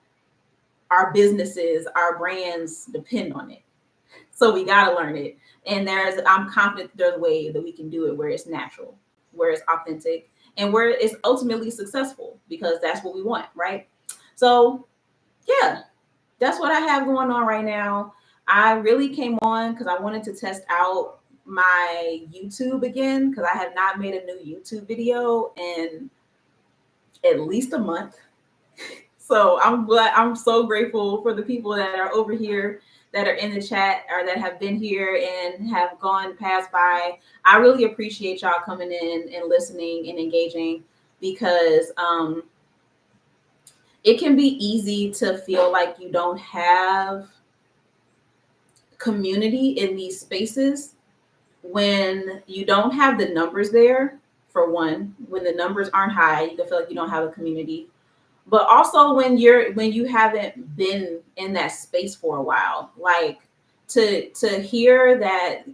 our businesses, our brands depend on it. So we gotta learn it. And I'm confident there's a way that we can do it where it's natural, where it's authentic, and where it's ultimately successful, because that's what we want, right? So yeah, that's what I have going on right now. I really came on because I wanted to test out my YouTube again, because I have not made a new YouTube video in at least a month. So I'm so grateful for the people that are over here, that are in the chat, or that have been here and have gone past by. I really appreciate y'all coming in and listening and engaging, because it can be easy to feel like you don't have community in these spaces when you don't have the numbers there. For one, when the numbers aren't high, you can feel like you don't have a community. But also when you haven't been in that space for a while, like, to hear that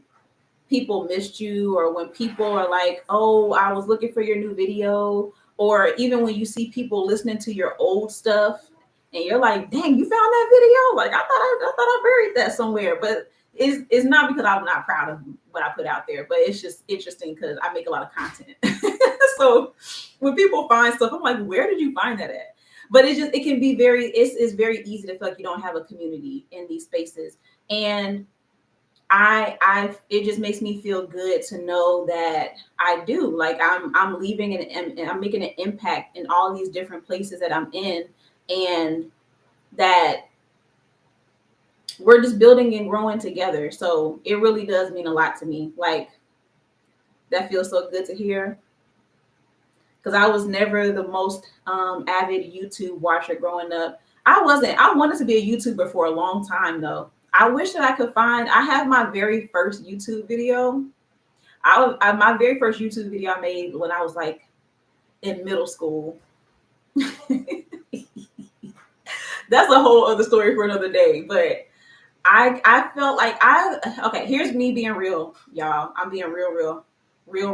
people missed you, or when people are like, oh, I was looking for your new video, or even when you see people listening to your old stuff and you're like, dang, you found that video, like, I thought I buried that somewhere. But it's not because I'm not proud of what I put out there, but it's just interesting because I make a lot of content. So when people find stuff, I'm like, where did you find that at? But it can be it's very easy to feel like you don't have a community in these spaces. And it just makes me feel good to know that I do. Like, I'm leaving and I'm making an impact in all these different places that I'm in, and that we're just building and growing together. So it really does mean a lot to me. Like, that feels so good to hear, because I was never the most avid YouTube watcher growing up. I wanted to be a YouTuber for a long time, though. I wish that I have my very first YouTube video. My very first YouTube video I made when I was like in middle school. That's a whole other story for another day. But I felt like okay, here's me being real, y'all. I'm being real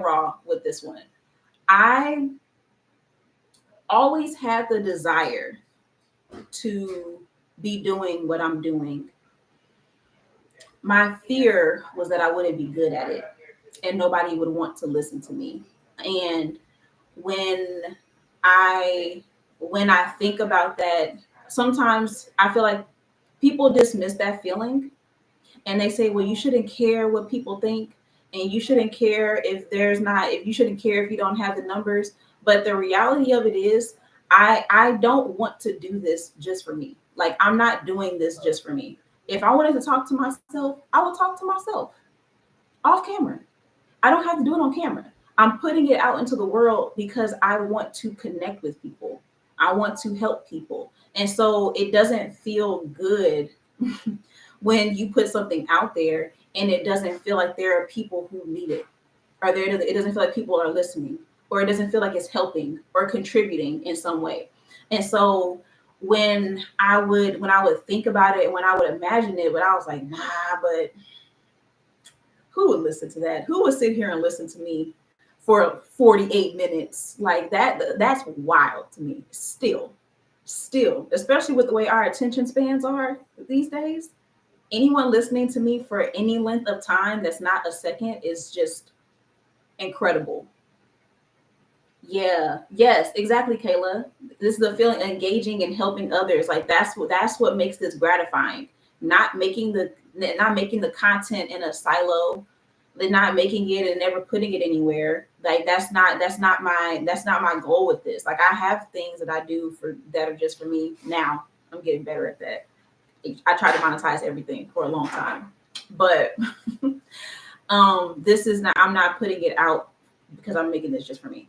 raw with this one. I always had the desire to be doing what I'm doing. My fear was that I wouldn't be good at it and nobody would want to listen to me. And when I when I think about that, sometimes I feel like people dismiss that feeling, and they say, well, you shouldn't care what people think, and you shouldn't care if you shouldn't care if you don't have the numbers. But the reality of it is, I don't want to do this just for me. Like, I'm not doing this just for me. If I wanted to talk to myself, I would talk to myself off camera. I don't have to do it on camera. I'm putting it out into the world because I want to connect with people. I want to help people. And so it doesn't feel good when you put something out there and it doesn't feel like there are people who need it, or it doesn't feel like people are listening, or it doesn't feel like it's helping or contributing in some way. And so when I would think about it, when I would imagine it, but I was like, nah, but who would listen to that? Who would sit here and listen to me for 48 minutes? Like, that's wild to me. Still, especially with the way our attention spans are these days. Anyone listening to me for any length of time that's not a second is just incredible. Yeah, yes, exactly, Kayla. This is the feeling, engaging and helping others. Like, that's what makes this gratifying. Not making the content in a silo, not making it and never putting it anywhere. Like, that's not my goal with this. Like, I have things that I do that are just for me now. I'm getting better at that. I tried to monetize everything for a long time, but this is not. I'm not putting it out because I'm making this just for me.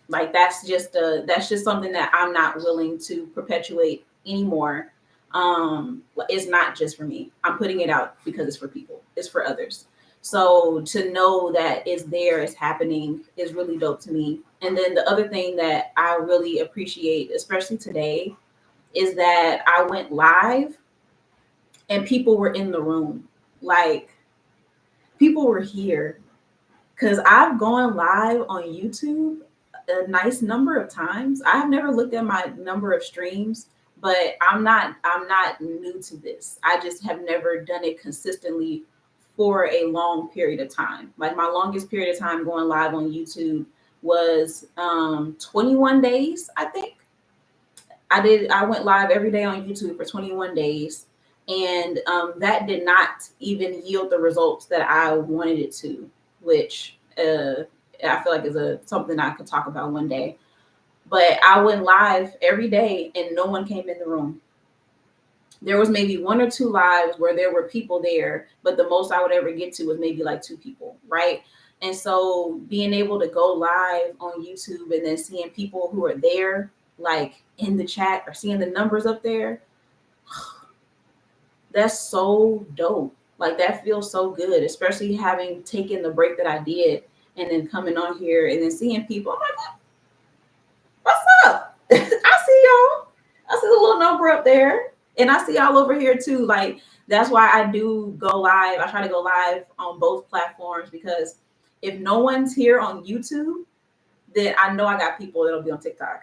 Like, that's just something that I'm not willing to perpetuate anymore. It's not just for me. I'm putting it out because it's for people. It's for others. So to know that it's there, it's happening, is really dope to me. And then the other thing that I really appreciate, especially today, is that I went live and people were in the room. Like, people were here. Because I've gone live on YouTube a nice number of times. I have never looked at my number of streams, but I'm not new to this. I just have never done it consistently for a long period of time. Like, my longest period of time going live on YouTube was 21 days, I think. I went live every day on YouTube for 21 days, and that did not even yield the results that I wanted it to, which I feel like is something I could talk about one day. But I went live every day and no one came in the room. There was maybe one or two lives where there were people there, but the most I would ever get to was maybe like two people, right? And so being able to go live on YouTube and then seeing people who are there, like in the chat, or seeing the numbers up there, that's so dope. Like, that feels so good, especially having taken the break that I did and then coming on here and then seeing people. I'm like, what's up? I see y'all. I see the little number up there. And I see y'all over here too. Like, that's why I do go live. I try to go live on both platforms, because if no one's here on YouTube, then I know I got people that'll be on TikTok.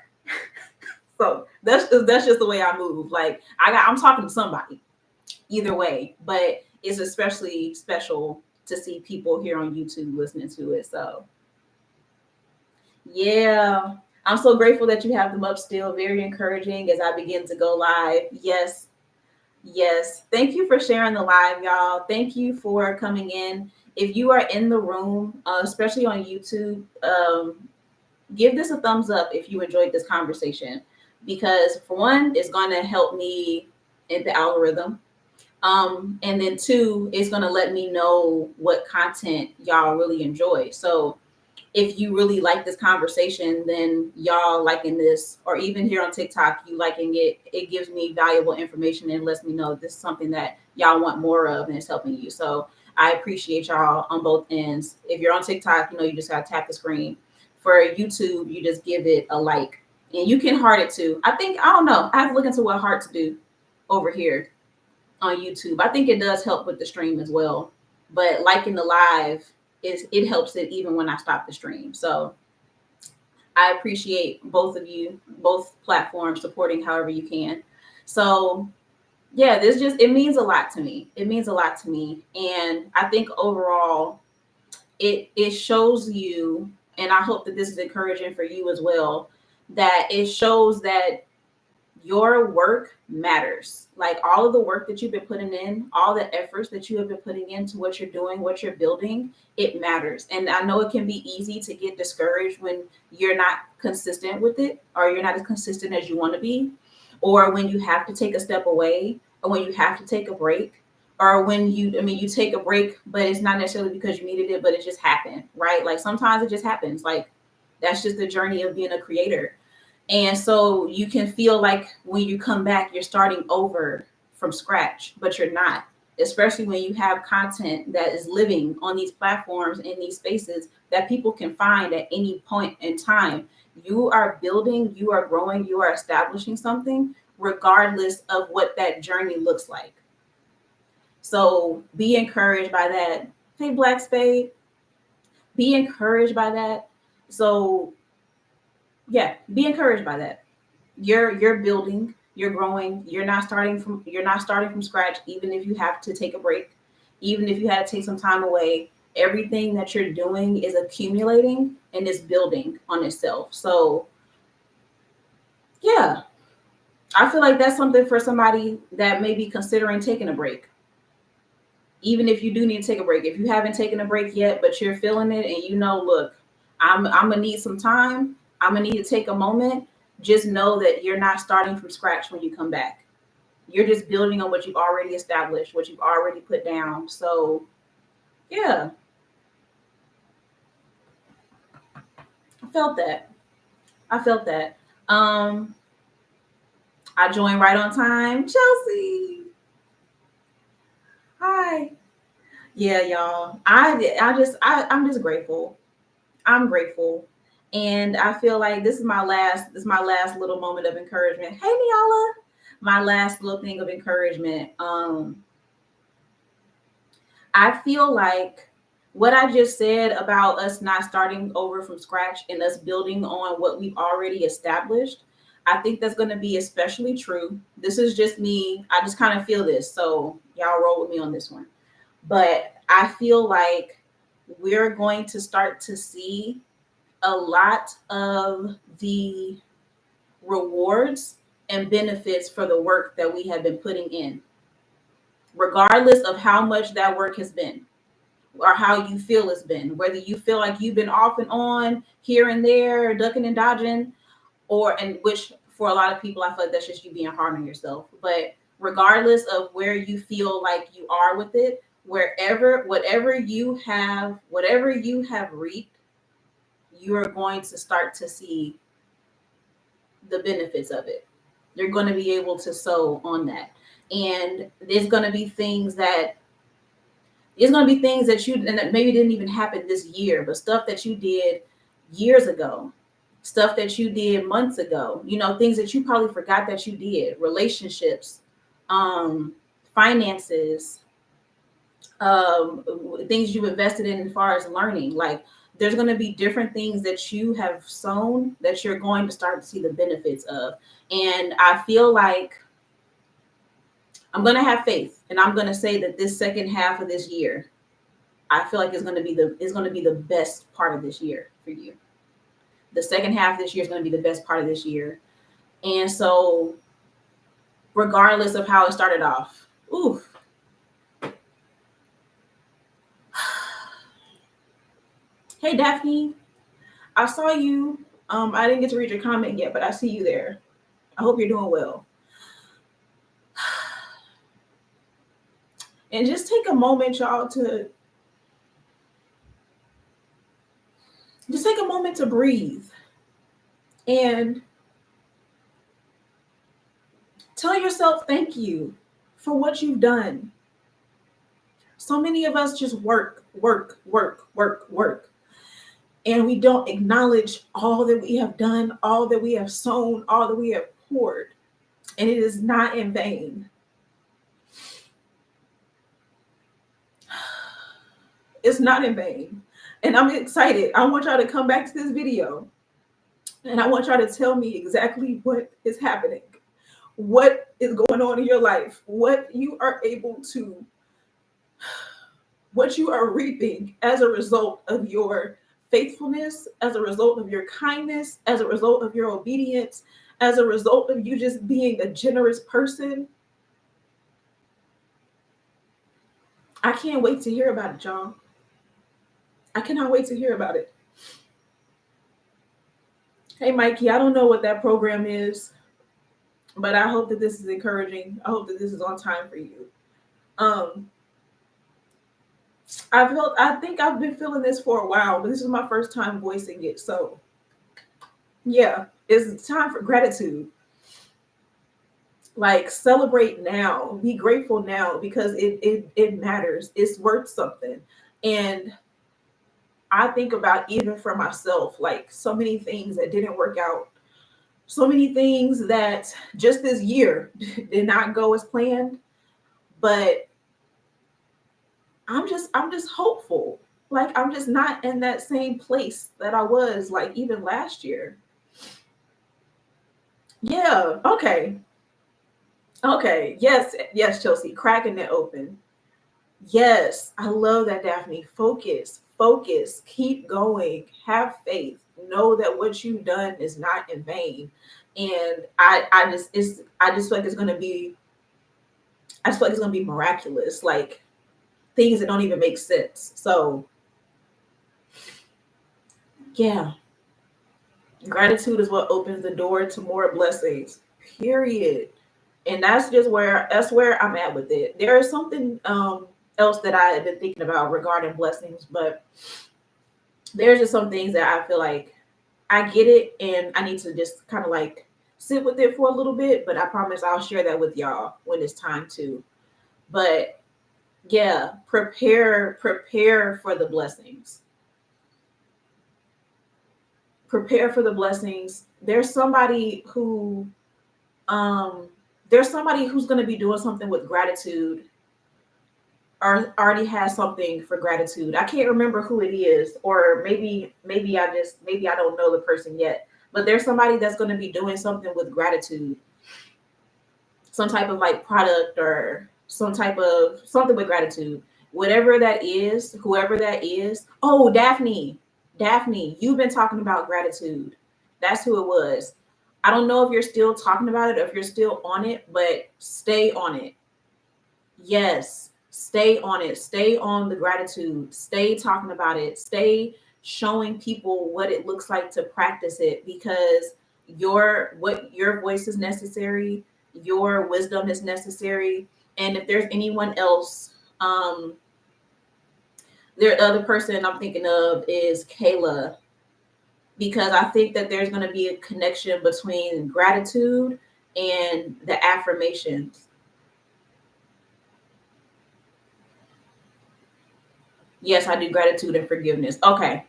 So that's just the way I move. Like, I'm talking to somebody either way, but it's especially special to see people here on YouTube listening to it. So yeah, I'm so grateful that you have them up still. Very encouraging as I begin to go live. Yes, yes. Thank you for sharing the live, y'all. Thank you for coming in. If you are in the room, especially on YouTube, give this a thumbs up if you enjoyed this conversation, because for one, it's going to help me in the algorithm. And then two, it's going to let me know what content y'all really enjoy. So if you really like this conversation, then y'all liking this, or even here on TikTok, you liking it, it gives me valuable information and lets me know this is something that y'all want more of and it's helping you. So I appreciate y'all on both ends. If you're on TikTok, you just got to tap the screen. For YouTube, you just give it a like, and you can heart it too. I don't know. I have to look into what hearts do over here on YouTube. I think it does help with the stream as well. But liking the live, it helps it even when I stop the stream. So I appreciate both of you, both platforms, supporting however you can. So yeah, it means a lot to me. It means a lot to me. And I think overall it shows you, and I hope that this is encouraging for you as well, that it shows that your work matters. Like, all of the work that you've been putting in, all the efforts that you have been putting into what you're doing, what you're building, it matters. And I know it can be easy to get discouraged when you're not consistent with it, or you're not as consistent as you want to be, or when you have to take a step away, or when you have to take a break, or when you take a break, but it's not necessarily because you needed it, but it just happened, right? Like, sometimes it just happens. Like, that's just the journey of being a creator. And so you can feel like when you come back, you're starting over from scratch, but you're not, especially when you have content that is living on these platforms, in these spaces that people can find at any point in time. You are building, you are growing, you are establishing something, regardless of what that journey looks like. So be encouraged by that. Hey, Black Spade, be encouraged by that. So yeah, be encouraged by that. You're building, you're growing, you're not starting from scratch, even if you have to take a break, even if you had to take some time away. Everything that you're doing is accumulating and is building on itself. So yeah, I feel like that's something for somebody that may be considering taking a break. Even if you do need to take a break, if you haven't taken a break yet, but you're feeling it and look, I'm gonna need some time, I'm gonna need to take a moment, just know that you're not starting from scratch when you come back. You're just building on what you've already established, what you've already put down. So yeah, I felt that. I felt that. Um, I joined right on time. Chelsea. Hi. Yeah, y'all. I'm just grateful. I'm grateful. And I feel like this is my last little moment of encouragement. Hey Niala. My last little thing of encouragement. I feel like what I just said about us not starting over from scratch and us building on what we've already established, I think that's going to be especially true. This is just me. I just kind of feel this. So y'all roll with me on this one. But I feel like we're going to start to see a lot of the rewards and benefits for the work that we have been putting in, regardless of how much that work has been or how you feel it's been, whether you feel like you've been off and on here and there, ducking and dodging, or and which for a lot of people, I feel like that's just you being hard on yourself. But regardless of where you feel like you are with it, whatever you have reaped, you are going to start to see the benefits of it. You're going to be able to sow on that. And there's going to be things that you and that maybe didn't even happen this year, but stuff that you did years ago, stuff that you did months ago, things that you probably forgot that you did, relationships, um, finances, things you invested in as far as learning. Like there's going to be different things that you have sown that you're going to start to see the benefits of. And I feel like I'm going to have faith and I'm going to say that this second half of this year, I feel like it's going to be the best part of this year for you. The second half of this year is going to be the best part of this year. And so regardless of how it started off, ooh, hey Daphne, I saw you. I didn't get to read your comment yet, but I see you there. I hope you're doing well. And just take a moment, y'all, to just take a moment to breathe and tell yourself thank you for what you've done. So many of us just work, work, work, work, work. And we don't acknowledge all that we have done, all that we have sown, all that we have poured. And it is not in vain. It's not in vain. And I'm excited. I want y'all to come back to this video and I want y'all to tell me exactly what is happening, what is going on in your life, what you are reaping as a result of your faithfulness, as a result of your kindness, as a result of your obedience, as a result of you just being a generous person. I can't wait to hear about it, y'all. I cannot wait to hear about it. Hey, Mikey, I don't know what that program is, but I hope that this is encouraging. I hope that this is on time for you. I think I've been feeling this for a while, but this is my first time voicing it. So yeah, it's time for gratitude. Like celebrate now, be grateful now because it matters. It's worth something. And I think about even for myself, like so many things that didn't work out, so many things that just this year did not go as planned, but I'm just hopeful. Like I'm just not in that same place that I was like even last year. Yeah, okay. Okay. Yes, yes, Chelsea, cracking it open. Yes, I love that, Daphne. Focus, keep going, have faith. Know that what you've done is not in vain. And I just feel like it's gonna be I just feel like it's gonna be miraculous, like things that don't even make sense. So yeah, gratitude is what opens the door to more blessings. Period. And that's where I'm at with it. There is something else that I have been thinking about regarding blessings, but there's just some things that I feel like I get it and I need to just kind of like sit with it for a little bit, but I promise I'll share that with y'all when it's time to. But Yeah, prepare for the blessings. Prepare for the blessings. Um there's somebody who's going to be doing something with gratitude, or already has something for gratitude. I can't remember who it is, or maybe I don't know the person yet. But there's somebody that's going to be doing something with gratitude, some type of like product or some type of something with gratitude. Whatever that is, whoever that is. Oh, Daphne, you've been talking about gratitude. That's who it was. I don't know if you're still talking about it or if you're still on it, but stay on it. Yes, stay on it. Stay on the gratitude. Stay talking about it. Stay showing people what it looks like to practice it, because your voice is necessary, your wisdom is necessary. And if there's anyone else, the other person I'm thinking of is Kayla, because I think that there's going to be a connection between gratitude and the affirmations. Yes, I do gratitude and forgiveness. Okay.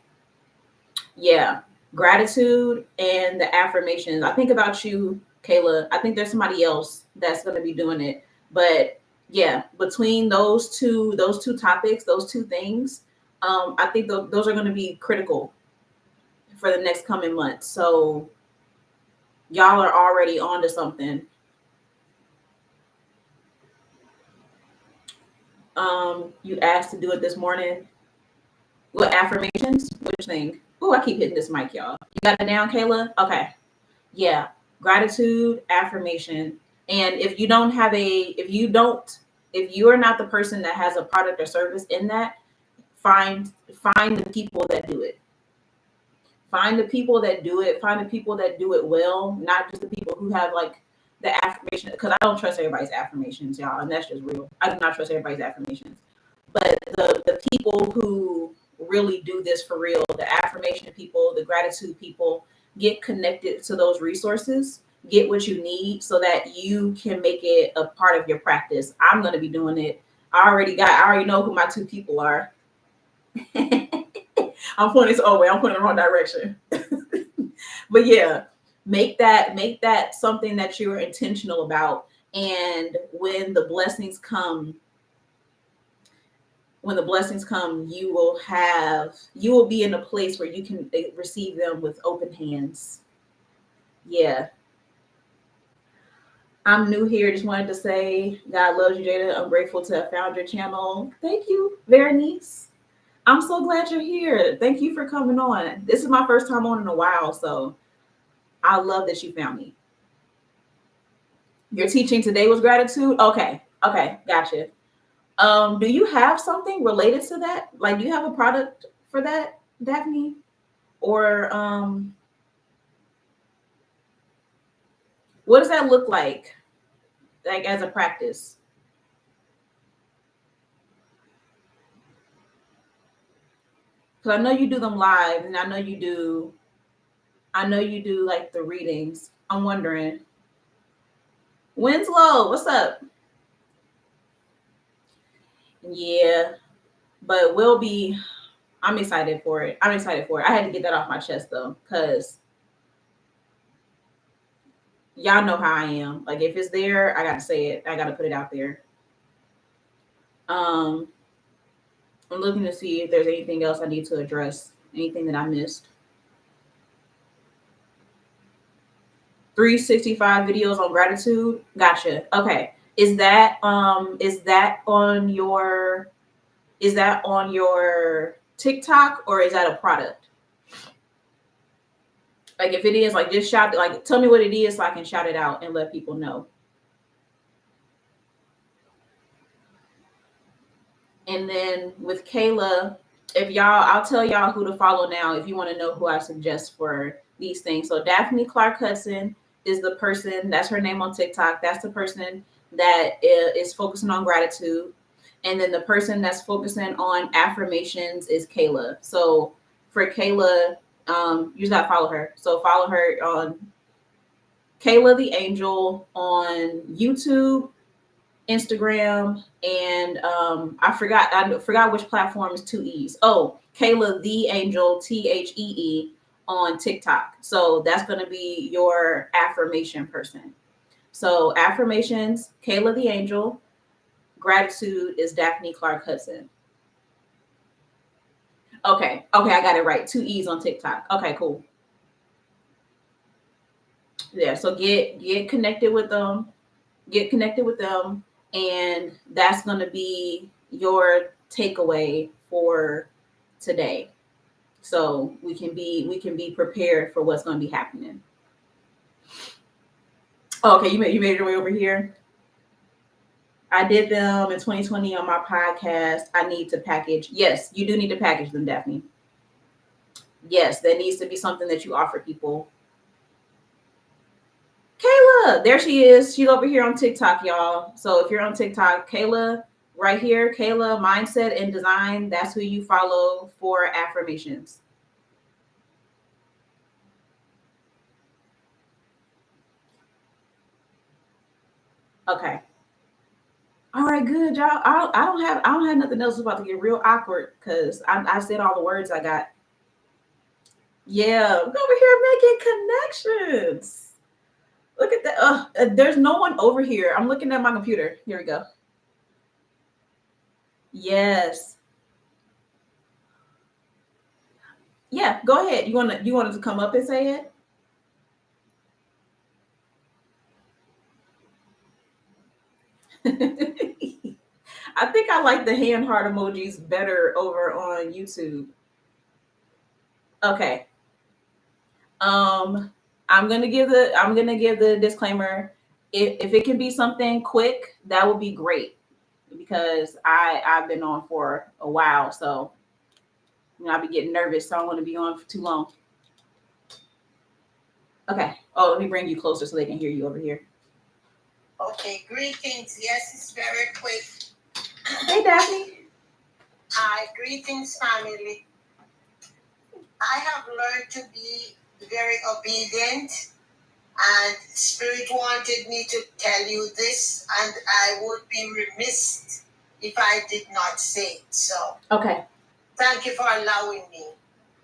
Yeah, gratitude and the affirmations. I think about you, Kayla. I think there's somebody else that's going to be doing it. But yeah, between those two topics, those two things, I think those are going to be critical for the next coming months. So y'all are already on to something. You asked to do it this morning. What affirmations? Which thing? Oh, I keep hitting this mic, y'all. You got it down, Kayla? Okay. Yeah, gratitude, affirmation. And if you are not the person that has a product or service in that, find the people that do it. Find the people that do it. Find the people that do it well, not just the people who have like the affirmation. Because I don't trust everybody's affirmations, y'all, and that's just real. I do not trust everybody's affirmations. But the people who really do this for real, the affirmation people, the gratitude people, get connected to those resources, get what you need so that you can make it a part of your practice. I'm going to be doing it. I already know who my two people are. I'm pointing to, oh wait, I'm pointing in the wrong direction. But yeah, make that something that you're intentional about. And when the blessings come, you will be in a place where you can receive them with open hands. Yeah. I'm new here. Just wanted to say God loves you, Jada. I'm grateful to have found your channel. Thank you, Berenice. I'm so glad you're here. Thank you for coming on. This is my first time on in a while, so I love that you found me. Your teaching today was gratitude. Okay, gotcha. Do you have something related to that? Like, do you have a product for that, Daphne? Or what does that look like as a practice? Because I know you do them live, and I know you do like the readings. I'm wondering, Winslow, what's up? Yeah, but we'll be. I'm excited for it. I'm excited for it. I had to get that off my chest though, because y'all know how I am. Like, if it's there, I gotta say it. I gotta put it out there. Um, I'm looking to see if there's anything else I need to address. Anything that I missed. 365 videos on gratitude. Gotcha. Okay. Is that on your TikTok, or is that a product? Like, if it is, like, just shout, like, tell me what it is so I can shout it out and let people know. And then with Kayla, if y'all, I'll tell y'all who to follow now if you want to know who I suggest for these things. So Daphne Clark Hudson is the person, that's her name on TikTok. That's the person that is focusing on gratitude. And then the person that's focusing on affirmations is Kayla. So for Kayla, you just gotta follow her. So follow her on Kayla the Angel on YouTube, Instagram, and I forgot which platform is two E's. Oh, Kayla the Angel, THEE, on TikTok. So that's gonna be your affirmation person. So affirmations, Kayla the Angel. Gratitude is Daphne Clark Hudson. Okay, I got it right. Two E's on TikTok. Okay, cool. Yeah, so get connected with them. Get connected with them, and that's gonna be your takeaway for today. So we can be prepared for what's gonna be happening. Okay, you made your way over here. I did them in 2020 on my podcast. I need to package. Yes, you do need to package them, Daphne. Yes, that needs to be something that you offer people. Kayla, there she is. She's over here on TikTok, y'all. So if you're on TikTok, Kayla, right here, Kayla, mindset and design. That's who you follow for affirmations. Okay. All right, good, y'all. I don't have nothing else. It's about to get real awkward because I said all the words I got. Yeah, I'm over here making connections. Look at that. There's no one over here. I'm looking at my computer. Here we go. Yes. Yeah, go ahead. You wanted to come up and say it? I think I like the hand heart emojis better over on YouTube. Okay. Um, I'm gonna give the disclaimer. If it can be something quick, that would be great because I've been on for a while, so I'll be getting nervous. So I don't want to be on for too long. Okay. Oh, let me bring you closer so they can hear you over here. Okay, greetings. Yes, it's very quick. Hey, Daphne. Hi, greetings, family. I have learned to be very obedient, and Spirit wanted me to tell you this, and I would be remiss if I did not say it. So, Okay. thank you for allowing me.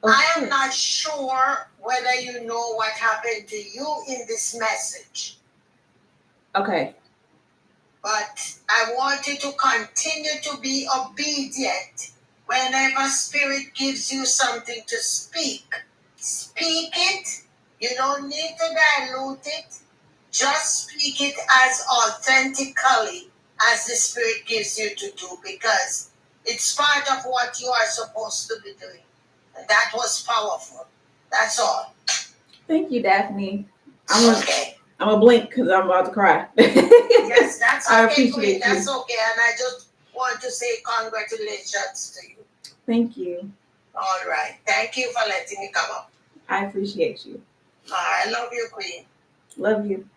Of I am course. not sure whether you know what happened to you in this message, Okay. but I want you to continue to be obedient. Whenever Spirit gives you something to speak, speak it. You don't need to dilute it. Just speak it as authentically as the Spirit gives you to do, because it's part of what you are supposed to be doing. And that was powerful. That's all. Thank you, Daphne. I'm a, Okay. I'm a blink because I'm about to cry. Yes, that's okay. I Queen. appreciate you. That's okay. And I just want to say congratulations to you. Thank you. All right. Thank you for letting me come up. I appreciate you. I love you, Queen. Love you.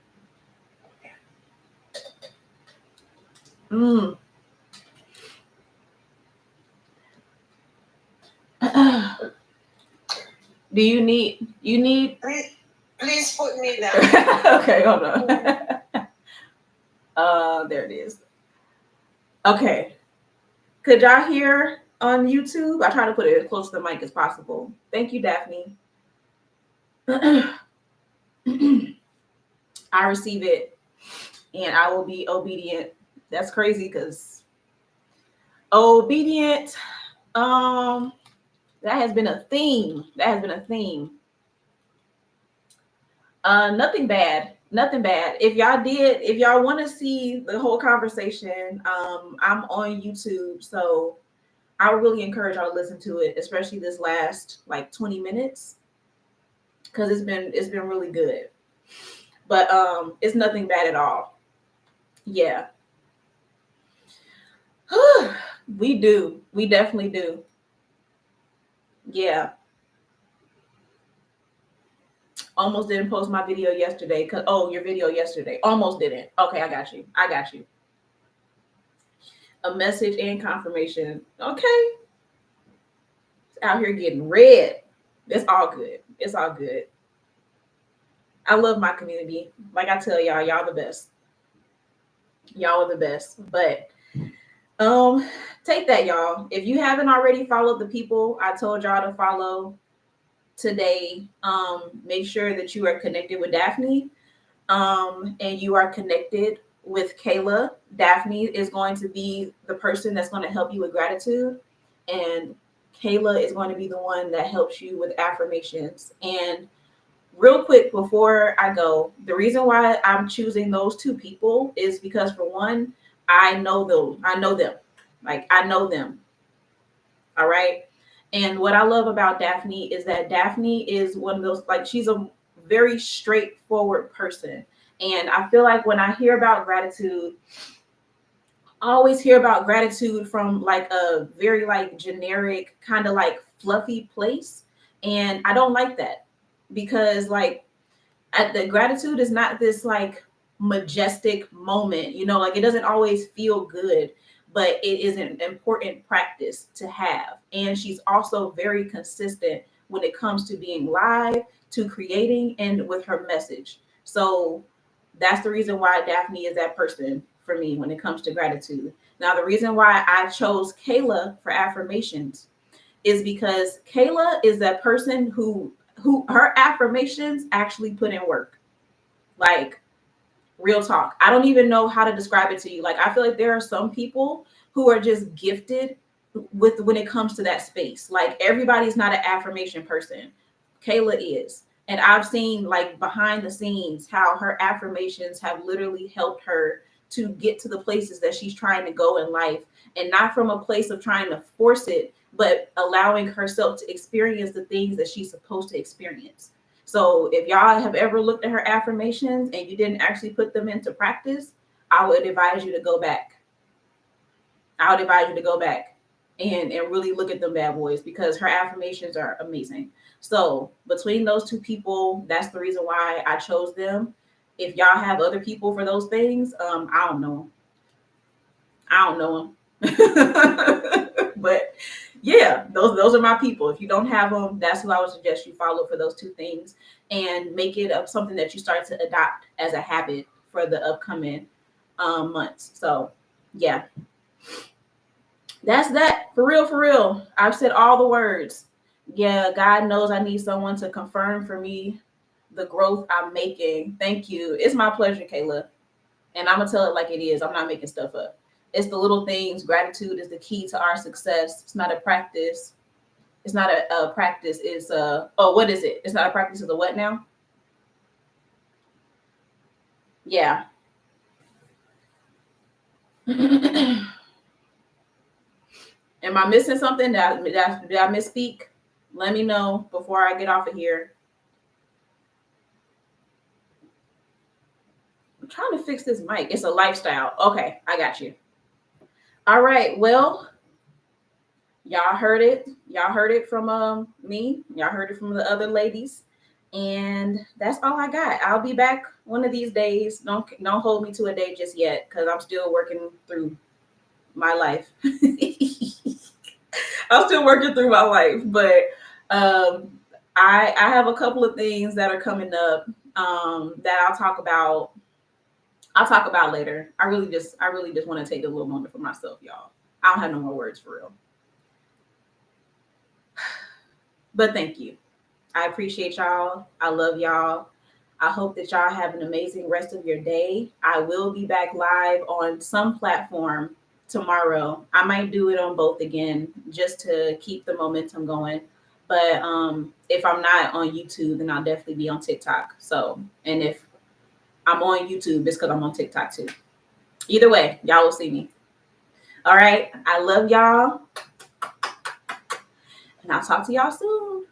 Mm. Do you need Please put me down. okay, hold on. There it is. Okay. Could y'all hear on YouTube? I try to put it as close to the mic as possible. Thank you, Daphne. I receive it and I will be obedient. That's crazy because obedient, um, that has been a theme. That has been a theme. Nothing bad. Nothing bad. If y'all want to see the whole conversation, I'm on YouTube, so I would really encourage y'all to listen to it, especially this last like 20 minutes, because it's been really good. But it's nothing bad at all. Yeah. We do. We definitely do. Yeah. Almost didn't post my video yesterday. Your video yesterday. Almost didn't. Okay, I got you. I got you. A message and confirmation. Okay. Out here getting red. It's all good. It's all good. I love my community. Like I tell y'all, y'all the best. Y'all are the best. But um, take that, y'all. If you haven't already followed the people I told y'all to follow today, make sure that you are connected with Daphne, and you are connected with Kayla. Daphne is going to be the person that's going to help you with gratitude, and Kayla is going to be the one that helps you with affirmations. And real quick before I go, the reason why I'm choosing those two people is because, for one, I know those. I know them. Like, I know them. All right. And what I love about Daphne is that Daphne is one of those, like, she's a very straightforward person. And I feel like when I hear about gratitude, I always hear about gratitude from like a very like generic, kind of like fluffy place. And I don't like that, because like, the gratitude is not this like majestic moment, like, it doesn't always feel good, but it is an important practice to have. And she's also very consistent when it comes to being live, to creating, and with her message. So that's the reason why Daphne is that person for me when it comes to gratitude. Now, the reason why I chose Kayla for affirmations is because Kayla is that person who her affirmations actually put in work. Like, real talk. I don't even know how to describe it to you. Like, I feel like there are some people who are just gifted with when it comes to that space. Like, everybody's not an affirmation person. Kayla is. And I've seen like behind the scenes how her affirmations have literally helped her to get to the places that she's trying to go in life, and not from a place of trying to force it, but allowing herself to experience the things that she's supposed to experience. So if y'all have ever looked at her affirmations and you didn't actually put them into practice, I would advise you to go back. I would advise you to go back and really look at them bad boys, because her affirmations are amazing. So between those two people, that's the reason why I chose them. If y'all have other people for those things, I don't know. I don't know them. But yeah, those are my people. If you don't have them, that's who I would suggest you follow for those two things, and make it up something that you start to adopt as a habit for the upcoming months. So yeah, that's that. For real, for real. I've said all the words. Yeah, God knows I need someone to confirm for me the growth I'm making. Thank you. It's my pleasure, Kayla. And I'm gonna tell it like it is. I'm not making stuff up. It's the little things. Gratitude is the key to our success. It's not a practice. It's not a practice. It's what is it? It's not a practice. It's a what now? Yeah. Am I missing something? Did I misspeak? Let me know before I get off of here. I'm trying to fix this mic. It's a lifestyle. Okay, I got you. All right. Well, y'all heard it. Y'all heard it from me. Y'all heard it from the other ladies. And that's all I got. I'll be back one of these days. Don't hold me to a day just yet, because I'm still working through my life. I'm still working through my life, but um, I have a couple of things that are coming up, that I'll talk about. I'll talk about later. I really just want to take a little moment for myself, y'all. I don't have no more words for real. But thank you. I appreciate y'all. I love y'all. I hope that y'all have an amazing rest of your day. I will be back live on some platform tomorrow. I might do it on both again, just to keep the momentum going. But if I'm not on YouTube, then I'll definitely be on TikTok. So, and if I'm on YouTube, it's because I'm on TikTok too. Either way, y'all will see me. All right. I love y'all. And I'll talk to y'all soon.